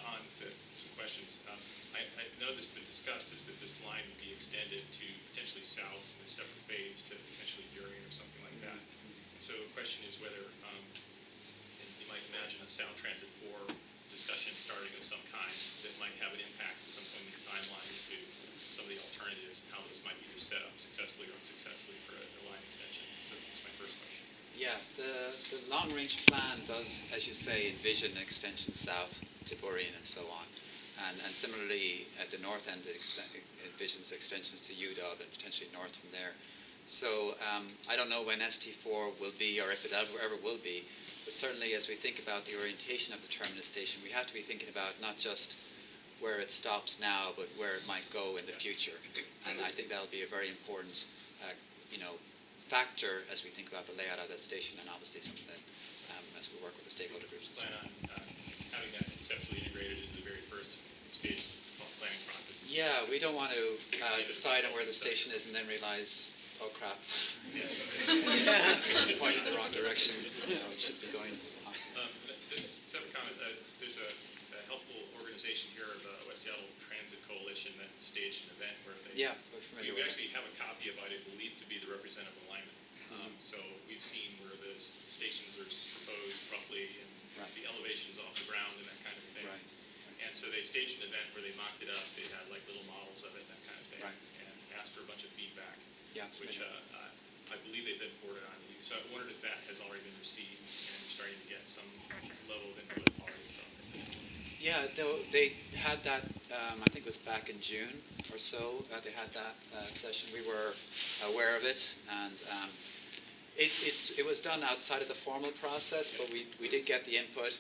On to some questions. I know this has been discussed, is that this line would be extended to potentially south in a separate phase to potentially Burien or something like that. And so the question is whether, and you might imagine a Sound Transit 4 discussion starting of some kind that might have an impact at some point in the timelines to some of the alternatives and how those might either set up successfully or unsuccessfully for a line extension. So that's my first question. Yeah, the long-range plan does, as you say, envision an extension south to Burien and so on. And similarly, at the north end, it envisions extensions to UW and potentially north from there. So I don't know when ST4 will be or if it ever will be, but certainly as we think about the orientation of the terminus station, we have to be thinking about not just where it stops now, but where it might go in the future. And I think that'll be a very important factor as we think about the layout of that station, and obviously something that as we work with the stakeholder groups and so on. Plan on having that conceptually integrated into the very first stages of the planning process. Yeah, we don't want to decide on where the station is and then realize, oh crap, it's pointing in the wrong direction. It should be going. Separate comment. There's a a helpful organization here, the West Seattle Transit Coalition, that staged an event where they. Yeah, we're familiar We with it. actually have a copy of what I believe to be the representative alignment. So we've seen where the stations are proposed roughly and Right. the elevations off the ground and that kind of thing. Right. And so they staged an event where they mocked it up, they had like little models of it, that kind of thing. Right. And asked for a bunch of feedback. Yeah, Which I believe they've been forwarded on to you. So I wondered if that has already been received and you're starting to get some level of input already from it. Yeah, they had that, I think it was back in June or so, they had that session. We were aware of it, and it was done outside of the formal process, but we did get the input,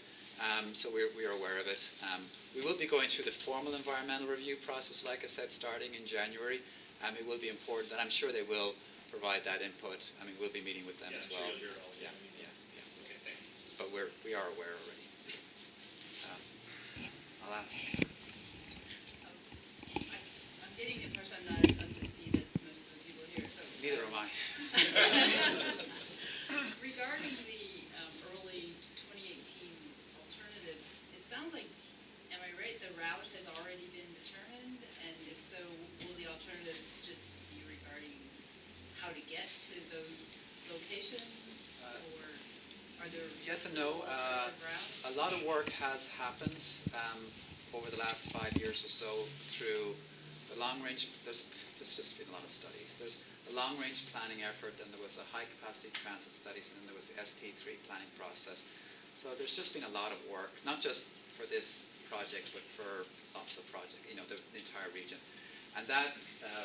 so we are aware of it. We will be going through the formal environmental review process, like I said, starting in January. It will be important, and I'm sure they will provide that input. I mean, we'll be meeting with them as well. Yeah, I'm sure you'll hear it all. Yeah, Yeah. yes, yeah. Okay, thank you. But we are aware already. I'll ask. I'm getting the impression I'm not as up to speed as most of the people here, so. Neither am I. Regarding the early 2018 alternatives, it sounds like, am I right, the route has already been determined? And if so, will the alternatives just be regarding how to get to those locations? Or are there Yes and still no. alternative routes? A lot of work has happened over the last 5 years or so through the long-range. There's just been a lot of studies. There's a long-range planning effort, then there was a high-capacity transit studies, and then there was the ST3 planning process. So there's just been a lot of work, not just for this project, but for lots of projects, the entire region. And that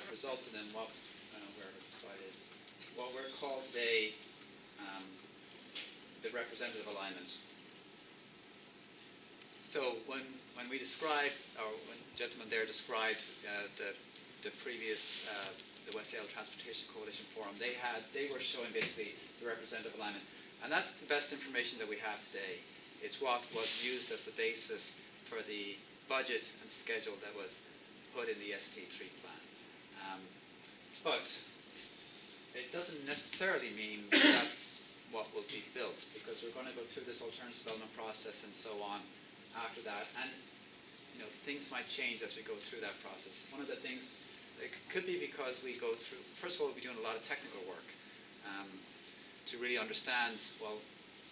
resulted in what, I don't know where the slide is, what we're called today the representative alignment. So when we described, or when the gentleman there described the previous, the West Seattle Transportation Coalition Forum, they were showing basically the representative alignment. And that's the best information that we have today. It's what was used as the basis for the budget and schedule that was put in the ST3 plan. But it doesn't necessarily mean that's what will be built, because we're going to go through this alternative development process and so on after that. And things might change as we go through that process. One of the things, it could be because we go through, first of all, we'll be doing a lot of technical work to really understand, well,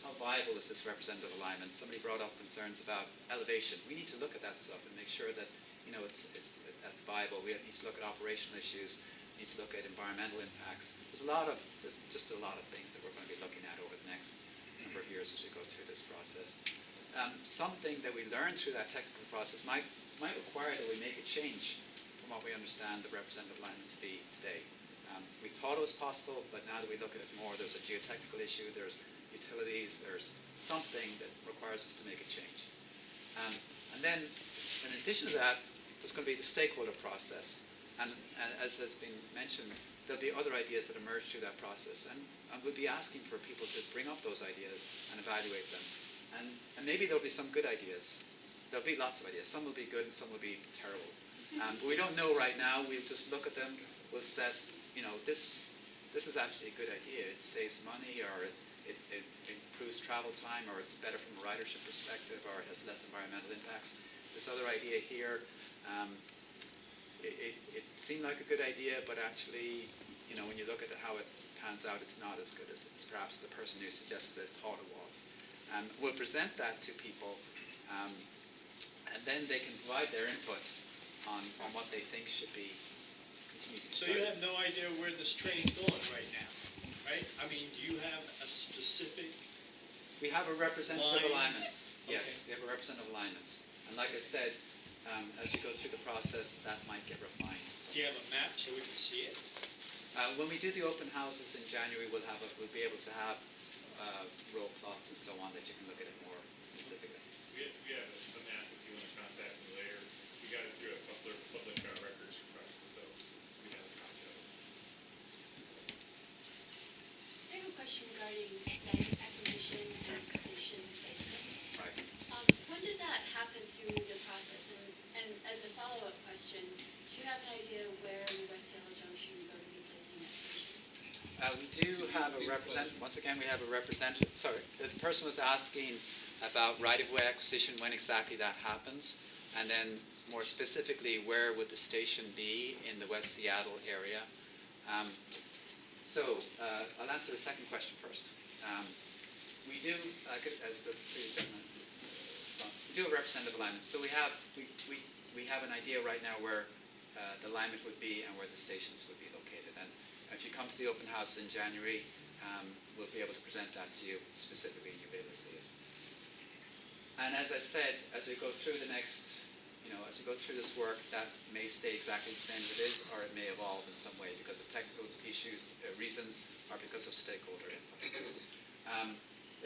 how viable is this representative alignment? Somebody brought up concerns about elevation. We need to look at that stuff and make sure that that's viable. We need to look at operational issues. We need to look at environmental impacts. There's just a lot of things that we're going to be looking at over the next number of years as we go through this process. Something that we learn through that technical process might require that we make a change from what we understand the representative alignment to be today. We thought it was possible, but now that we look at it more, there's a geotechnical issue, there's utilities, there's something that requires us to make a change. And then, in addition to that, there's going to be the stakeholder process. And as has been mentioned, there'll be other ideas that emerge through that process. And we'll be asking for people to bring up those ideas and evaluate them. And maybe there'll be some good ideas. There'll be lots of ideas. Some will be good and some will be terrible. But we don't know right now. We'll just look at them. We'll assess, this is actually a good idea. It saves money, or it improves travel time, or it's better from a ridership perspective, or it has less environmental impacts. This other idea here, it seemed like a good idea, but actually, when you look at how it pans out, it's not as good as it's perhaps the person who suggested it thought it was. We'll present that to people, and then they can provide their input on what they think should be continued to be So studied. you have no idea where this train's going right now, right? I mean, do you have a specific, We have a representative Line. alignment. Yes, we have a representative alignment. And like I said, as you go through the process, that might get refined. do you have a map so we can see it? When we do the open houses in January, we'll be able to have row plots and so on that you can look at it more specifically. We have a map if you want to contact me later. We got it through a public records request, so we have a copy of it. I have a question regarding land acquisition and station placement. Right. When does that happen through the process? And as a follow-up question, do you have an idea where in West Seattle Junction you're going to be placing that station? We do have a representative, once again, we have a representative, sorry, the person was asking about right-of-way acquisition, when exactly that happens, and then more specifically, where would the station be in the West Seattle area? I'll answer the second question first. We do, as the previous gentleman, we do a representative alignment. So we have an idea right now where the alignment would be and where the stations would be located. And if you come to the open house in January, we'll be able to present that to you specifically, and you'll be able to see it. And as I said, as we go through the next, as we go through this work, that may stay exactly the same as it is, or it may evolve in some way because of technical issues, reasons, or because of stakeholder input.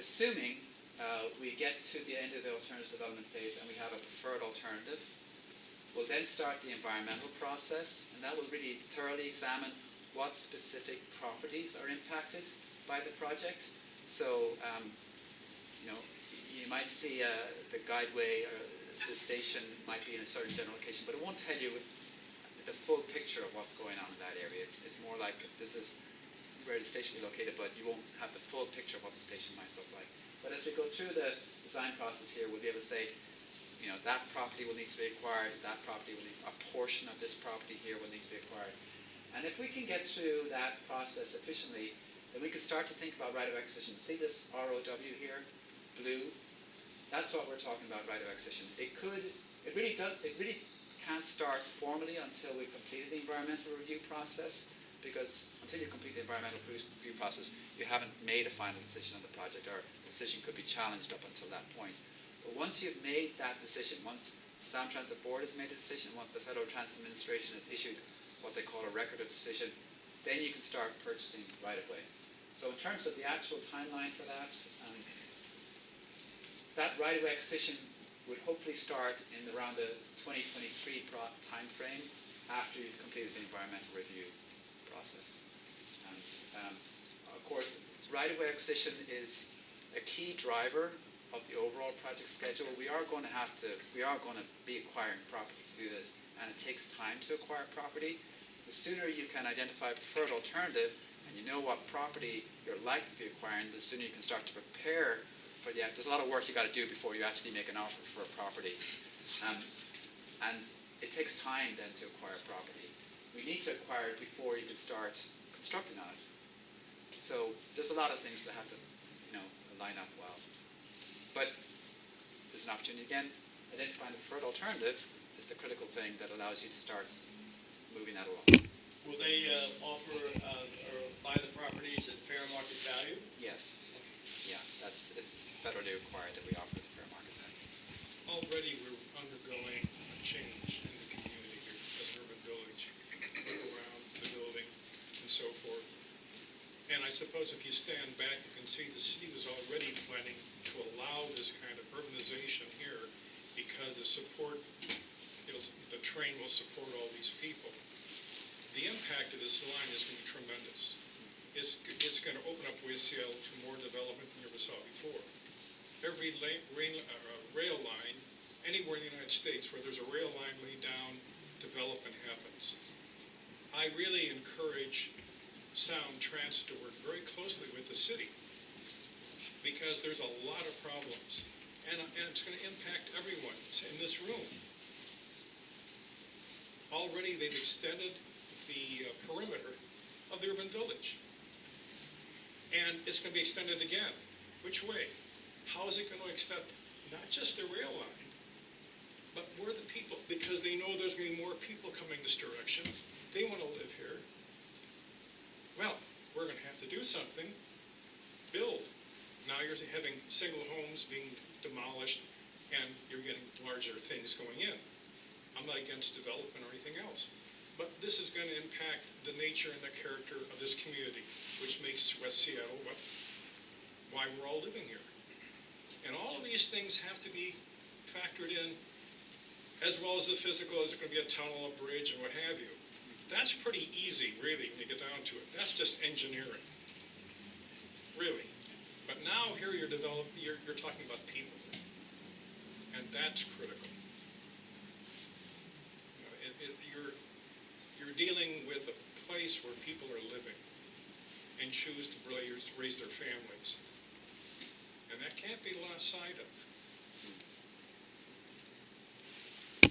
Assuming we get to the end of the alternative development phase and we have a preferred alternative, we'll then start the environmental process, and that will really thoroughly examine what specific properties are impacted by the project. So, you might see the guideway or the station might be in a certain general location, but it won't tell you the full picture of what's going on in that area. It's more like this is where the station will be located, but you won't have the full picture of what the station might look like. But as we go through the design process here, we'll be able to say, that property will need to be acquired, that property will need, a portion of this property here will need to be acquired. And if we can get through that process efficiently, then we can start to think about right of acquisition. See this ROW here, blue? That's what we're talking about, right of acquisition. It really can't start formally until we've completed the environmental review process, because until you complete the environmental review process, you haven't made a final decision on the project, or the decision could be challenged up until that point. But once you've made that decision, once the Sound Transit Board has made a decision, once the Federal Transit Administration has issued what they call a record of decision, then you can start purchasing right-of-way. So in terms of the actual timeline for that, that right-of-way acquisition would hopefully start in around the 2023 time frame after you've completed the environmental review process. And of course, right-of-way acquisition is a key driver of the overall project schedule. We are going to be acquiring property to do this, and it takes time to acquire property. The sooner you can identify a preferred alternative, and you know what property you're likely to be acquiring, the sooner you can start to prepare for the act. There's a lot of work you got to do before you actually make an offer for a property. And it takes time then to acquire property. We need to acquire it before you can start constructing on it. So there's a lot of things that have to, line up well. But there's an opportunity again. Identifying the preferred alternative is the critical thing that allows you to start moving that along. Will they offer or buy the properties at fair market value? Yes. Yeah, it's federally required that we offer the fair market value. Already we're undergoing a change in the community here as an urban village. Look around the building and so forth. And I suppose if you stand back, you can see the city was already planning to allow this kind of urbanization here because the train will support all these people. The impact of this line is going to be tremendous. It's going to open up West Seattle to more development than you ever saw before. Every rail line, anywhere in the United States where there's a rail line laid down, development happens. I really encourage Sound Transit to work very closely with the city because there's a lot of problems, and it's going to impact everyone in this room. Already they've extended the perimeter of the urban village, and it's going to be extended again. Which way? How is it going to affect not just the rail line, but where the people, because they know there's going to be more people coming this direction. They want to live here. Well, we're going to have to do something. Build. Now you're having single homes being demolished, and you're getting larger things going in. I'm not against development or anything else, but this is going to impact the nature and the character of this community, which makes West Seattle why we're all living here. And all of these things have to be factored in, as well as the physical. Is it going to be a tunnel, a bridge, and what have you? That's pretty easy, really, when you get down to it. That's just engineering, really. But now here you're talking about people, and that's critical. You're dealing with a place where people are living and choose to raise their families. And that can't be lost sight of.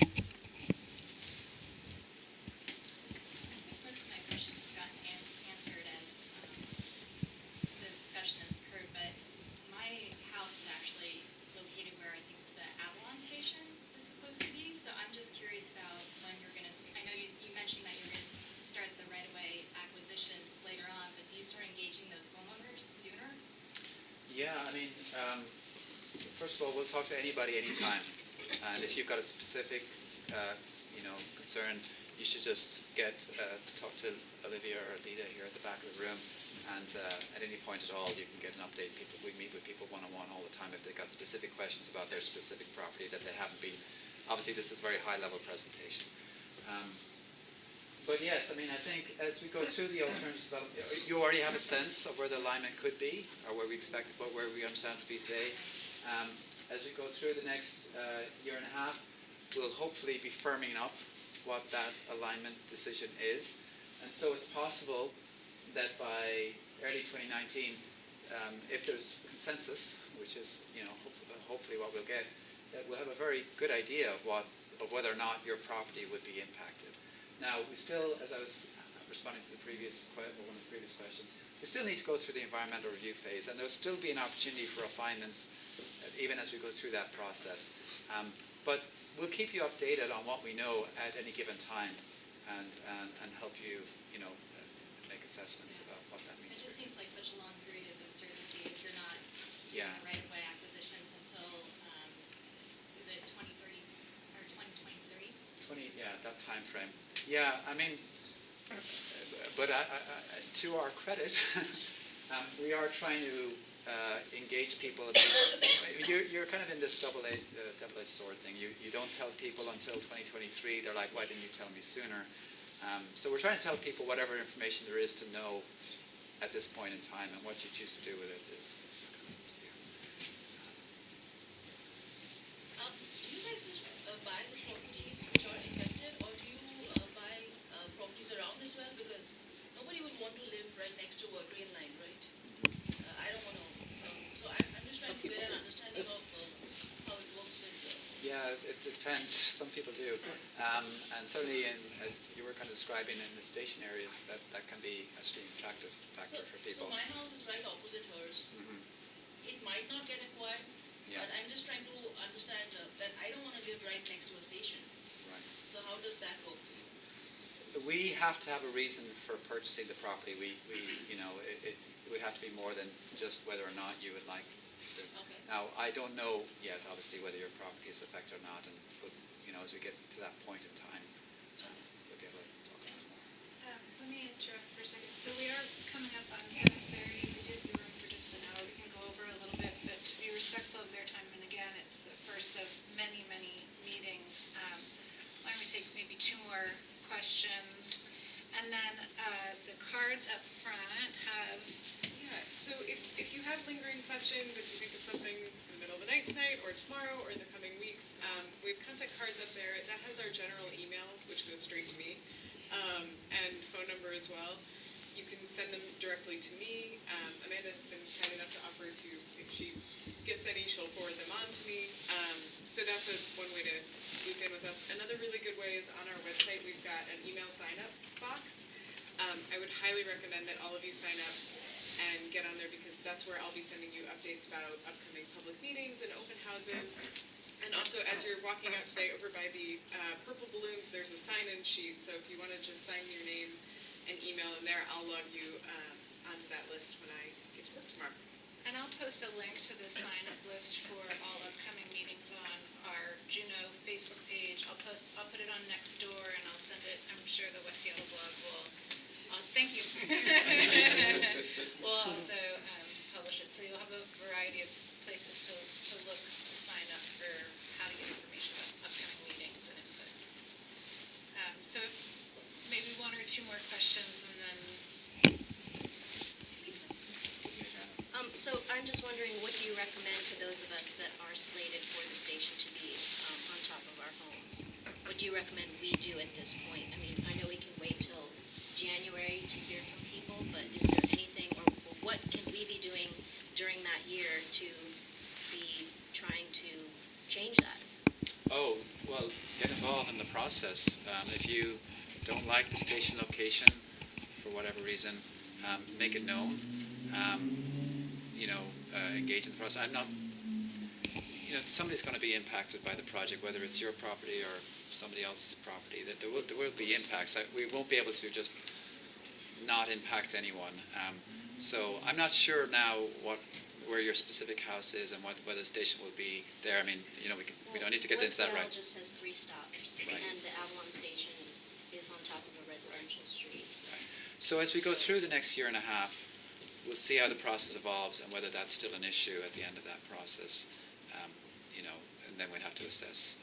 I think most of my questions have gotten answered as the discussion has occurred, but my house is actually located where I think the Avalon station is supposed to be, so I'm just curious about when you're gonna, I know you mentioned that you're gonna start the right-of-way acquisitions later on, but do you start engaging those homeowners sooner? Yeah, I mean, first of all, we'll talk to anybody anytime. And if you've got a specific, concern, you should just talk to Olivia or Lita here at the back of the room. And at any point at all, you can get an update. We meet with people one-on-one all the time if they've got specific questions about their specific property that they haven't been. Obviously, this is a very high-level presentation. But yes, I mean, I think as we go through the alternatives, you already have a sense of where the alignment could be, or where we expect, where we understand it to be today. As we go through the next year and a half, we'll hopefully be firming up what that alignment decision is. And so it's possible that by early 2019, if there's consensus, which is, hopefully what we'll get, that we'll have a very good idea of whether or not your property would be impacted. Now, we still, as I was responding to one of the previous questions, we still need to go through the environmental review phase, and there'll still be an opportunity for refinements even as we go through that process. But we'll keep you updated on what we know at any given time, and help you, make assessments about what that means. It just seems like such a long period of uncertainty if you're not doing Yeah. right-of-way acquisitions until, is it 2030 or 2023? That time frame. Yeah, I mean, but to our credit, we are trying to engage people. You're kind of in this double-edged sword thing. You don't tell people until 2023. They're like, why didn't you tell me sooner? So we're trying to tell people whatever information there is to know at this point in time, and what you choose to do with it is kind of up to you. Do you guys just buy the properties which are affected, or do you buy properties around as well? Because nobody would want to live right next to a train line, right? I don't want to. So I'm just trying to get an understanding of how it works with. Yeah, it depends. Some people do, and certainly, as you were kind of describing in the station areas, that can be actually an attractive factor for people. So my house is right opposite hers. Mm-hmm. It might not get acquired, Yeah. but I'm just trying to understand that I don't want to live right next to a station. Right. So how does that work for you? We have to have a reason for purchasing the property. It would have to be more than just whether or not you would like to. Okay. Now, I don't know yet, obviously, whether your property is affected or not, but as we get to that point in time, we'll be able to talk about it more. Let me interrupt for a second. So we are coming up on 7:30. We did the room for just an hour. We can go over a little bit, but to be respectful of their time, and again, it's the first of many, many meetings. Why don't we take maybe two more questions? And then the cards up front have... Yeah, so if you have lingering questions, if you think of something in the middle of the night tonight, or tomorrow, or in the coming weeks, we have contact cards up there. That has our general email, which goes straight to me, and phone number as well. You can send them directly to me. Amanda's been kind enough to offer to, if she gets any, she'll forward them on to me. So that's one way to loop in with us. Another really good way is on our website, we've got an email sign-up box. I would highly recommend that all of you sign up and get on there, because that's where I'll be sending you updates about upcoming public meetings and open houses. And also, as you're walking out today, over by the purple balloons, there's a sign-in sheet. So if you want to just sign your name and email in there, I'll log you onto that list when I get to work tomorrow. And I'll post a link to the sign-up list for all upcoming meetings on our Juneau Facebook page. I'll put it on Nextdoor, and I'll send it. I'm sure the West Seattle blog will. Thank you. We'll also publish it, so you'll have a variety of places to look to sign up for how to get information about upcoming meetings and input. So maybe one or two more questions, and then. So I'm just wondering, what do you recommend to those of us that are slated for the station to be on top of our homes? What do you recommend we do at this point? I mean, I know we can wait till January to hear from people, but is there anything, or what can we be doing during that year to be trying to change that? Oh, well, get involved in the process. If you don't like the station location, for whatever reason, make it known. Engage in the process. I'm not, somebody's going to be impacted by the project, whether it's your property or somebody else's property. That there will be impacts. We won't be able to just not impact anyone. So I'm not sure now where your specific house is and whether the station will be there. I mean, we don't need to get into that right. West just has 3 stops, Right. and the Avalon station is on top of a residential street. So as we go through the next year and a half, we'll see how the process evolves and whether that's still an issue at the end of that process. And then we'd have to assess.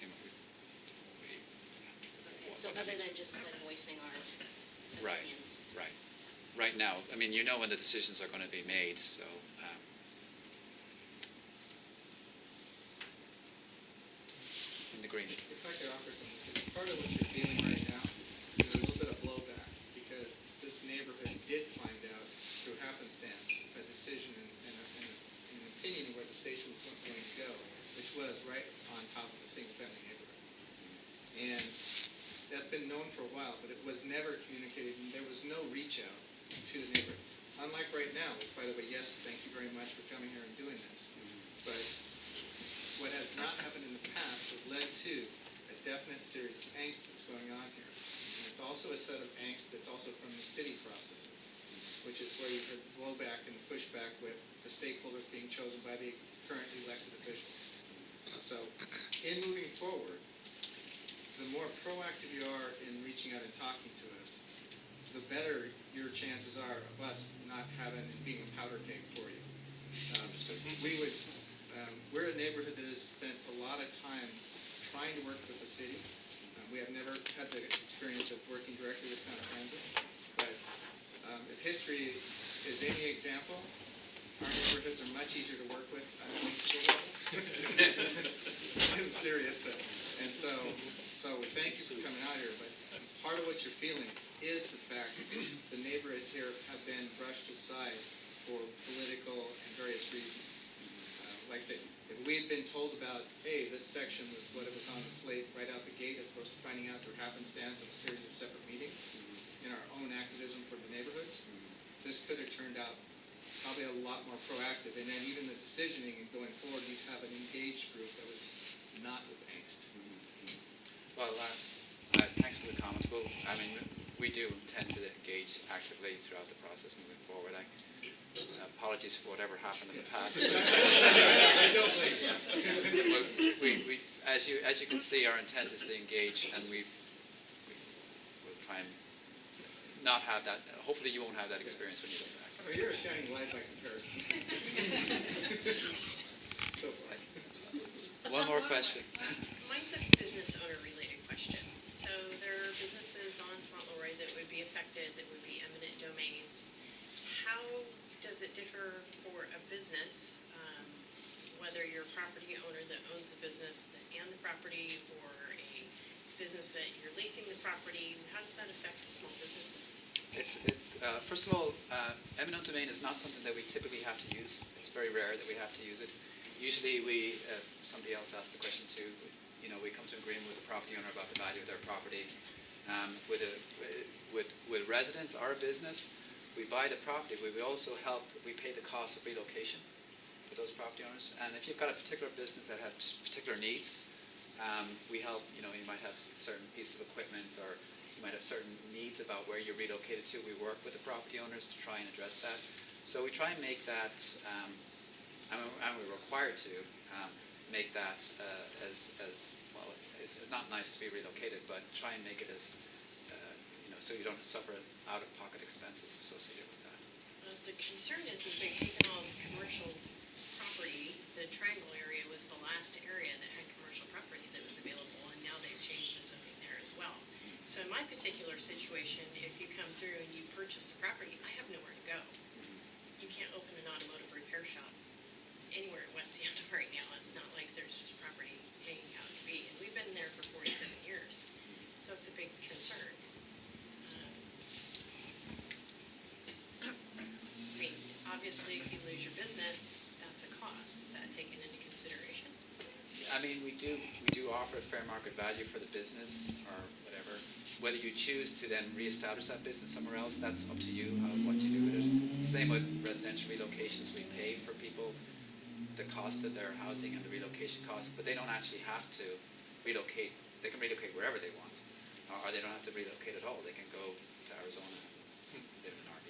So other than just voicing our Right, opinions. right. Right now, I mean, when the decisions are going to be made, so. In the green. If I could offer something, because part of what you're feeling right now is a little bit of blowback, because this neighborhood did find out through happenstance a decision and an opinion of where the station was going to go, which was right on top of a single-family neighborhood. And that's been known for a while, but it was never communicated, and there was no reach out to the neighborhood. Unlike right now, which, by the way, yes, thank you very much for coming here and doing this. But what has not happened in the past has led to a definite series of angst that's going on here. And it's also a set of angst that's also from the city processes, which is where you've heard the blowback and the pushback with the stakeholders being chosen by the currently elected officials. So in moving forward, the more proactive you are in reaching out and talking to us, the better your chances are of us not having and being a powder keg for you. We're a neighborhood that has spent a lot of time trying to work with the city. We have never had the experience of working directly with Sound Transit, but if history is any example, our neighborhoods are much easier to work with on a municipal level. I'm serious. And so we thank you for coming out here, but part of what you're feeling is the fact that the neighborhoods here have been brushed aside for political and various reasons. Like I say, if we had been told about, hey, this section was what it was on the slate right out the gate, as opposed to finding out through happenstance of a series of separate meetings in our own activism for the neighborhoods, this could have turned out probably a lot more proactive. And then even the decisioning and going forward, you'd have an engaged group that was not with angst. Well, thanks for the comments. Well, we do tend to engage actively throughout the process moving forward. Apologies for whatever happened in the past. I don't blame you. Well, we, as you can see, our intent is to engage, and we will try and not have that. Hopefully, you won't have that experience when you go back. Oh, you're a shining light by comparison. So far. One more question. Mine's a business owner related question. So there are businesses on Fauntleroy that would be affected, that would be eminent domains. How does it differ for a business, whether you're a property owner that owns the business and the property, or a business that you're leasing the property? How does that affect the small businesses? It's first of all, eminent domain is not something that we typically have to use. It's very rare that we have to use it. Usually somebody else asked the question too, we come to agreement with the property owner about the value of their property. With residents, our business, we buy the property, we also we pay the cost of relocation for those property owners. And if you've got a particular business that has particular needs, we help, you might have certain pieces of equipment, or you might have certain needs about where you're relocated to. We work with the property owners to try and address that. So we try and make that, and we're required to make that as well, it's not nice to be relocated, but try and make it as, so you don't suffer out-of-pocket expenses associated with that. The concern is they've taken on commercial property. The Triangle area was the last area that had commercial property that was available, and now they've changed the zoning there as well. So in my particular situation, if you come through and you purchase the property, I have nowhere to go. You can't open an automotive repair shop anywhere in West Seattle right now. It's not like there's just property hanging out to be. And we've been there for 47 years, so it's a big concern. Obviously, if you lose your business, that's a cost. Is that taken into consideration? consideration? I mean, we do offer fair market value for the business or whatever. Whether you choose to then reestablish that business somewhere else, that's up to you, what you do with it. Same with residential relocations, we pay for people the cost of their housing and the relocation cost, but they don't actually have to relocate. They can relocate wherever they want, or they don't have to relocate at all. They can go to Arizona, live in our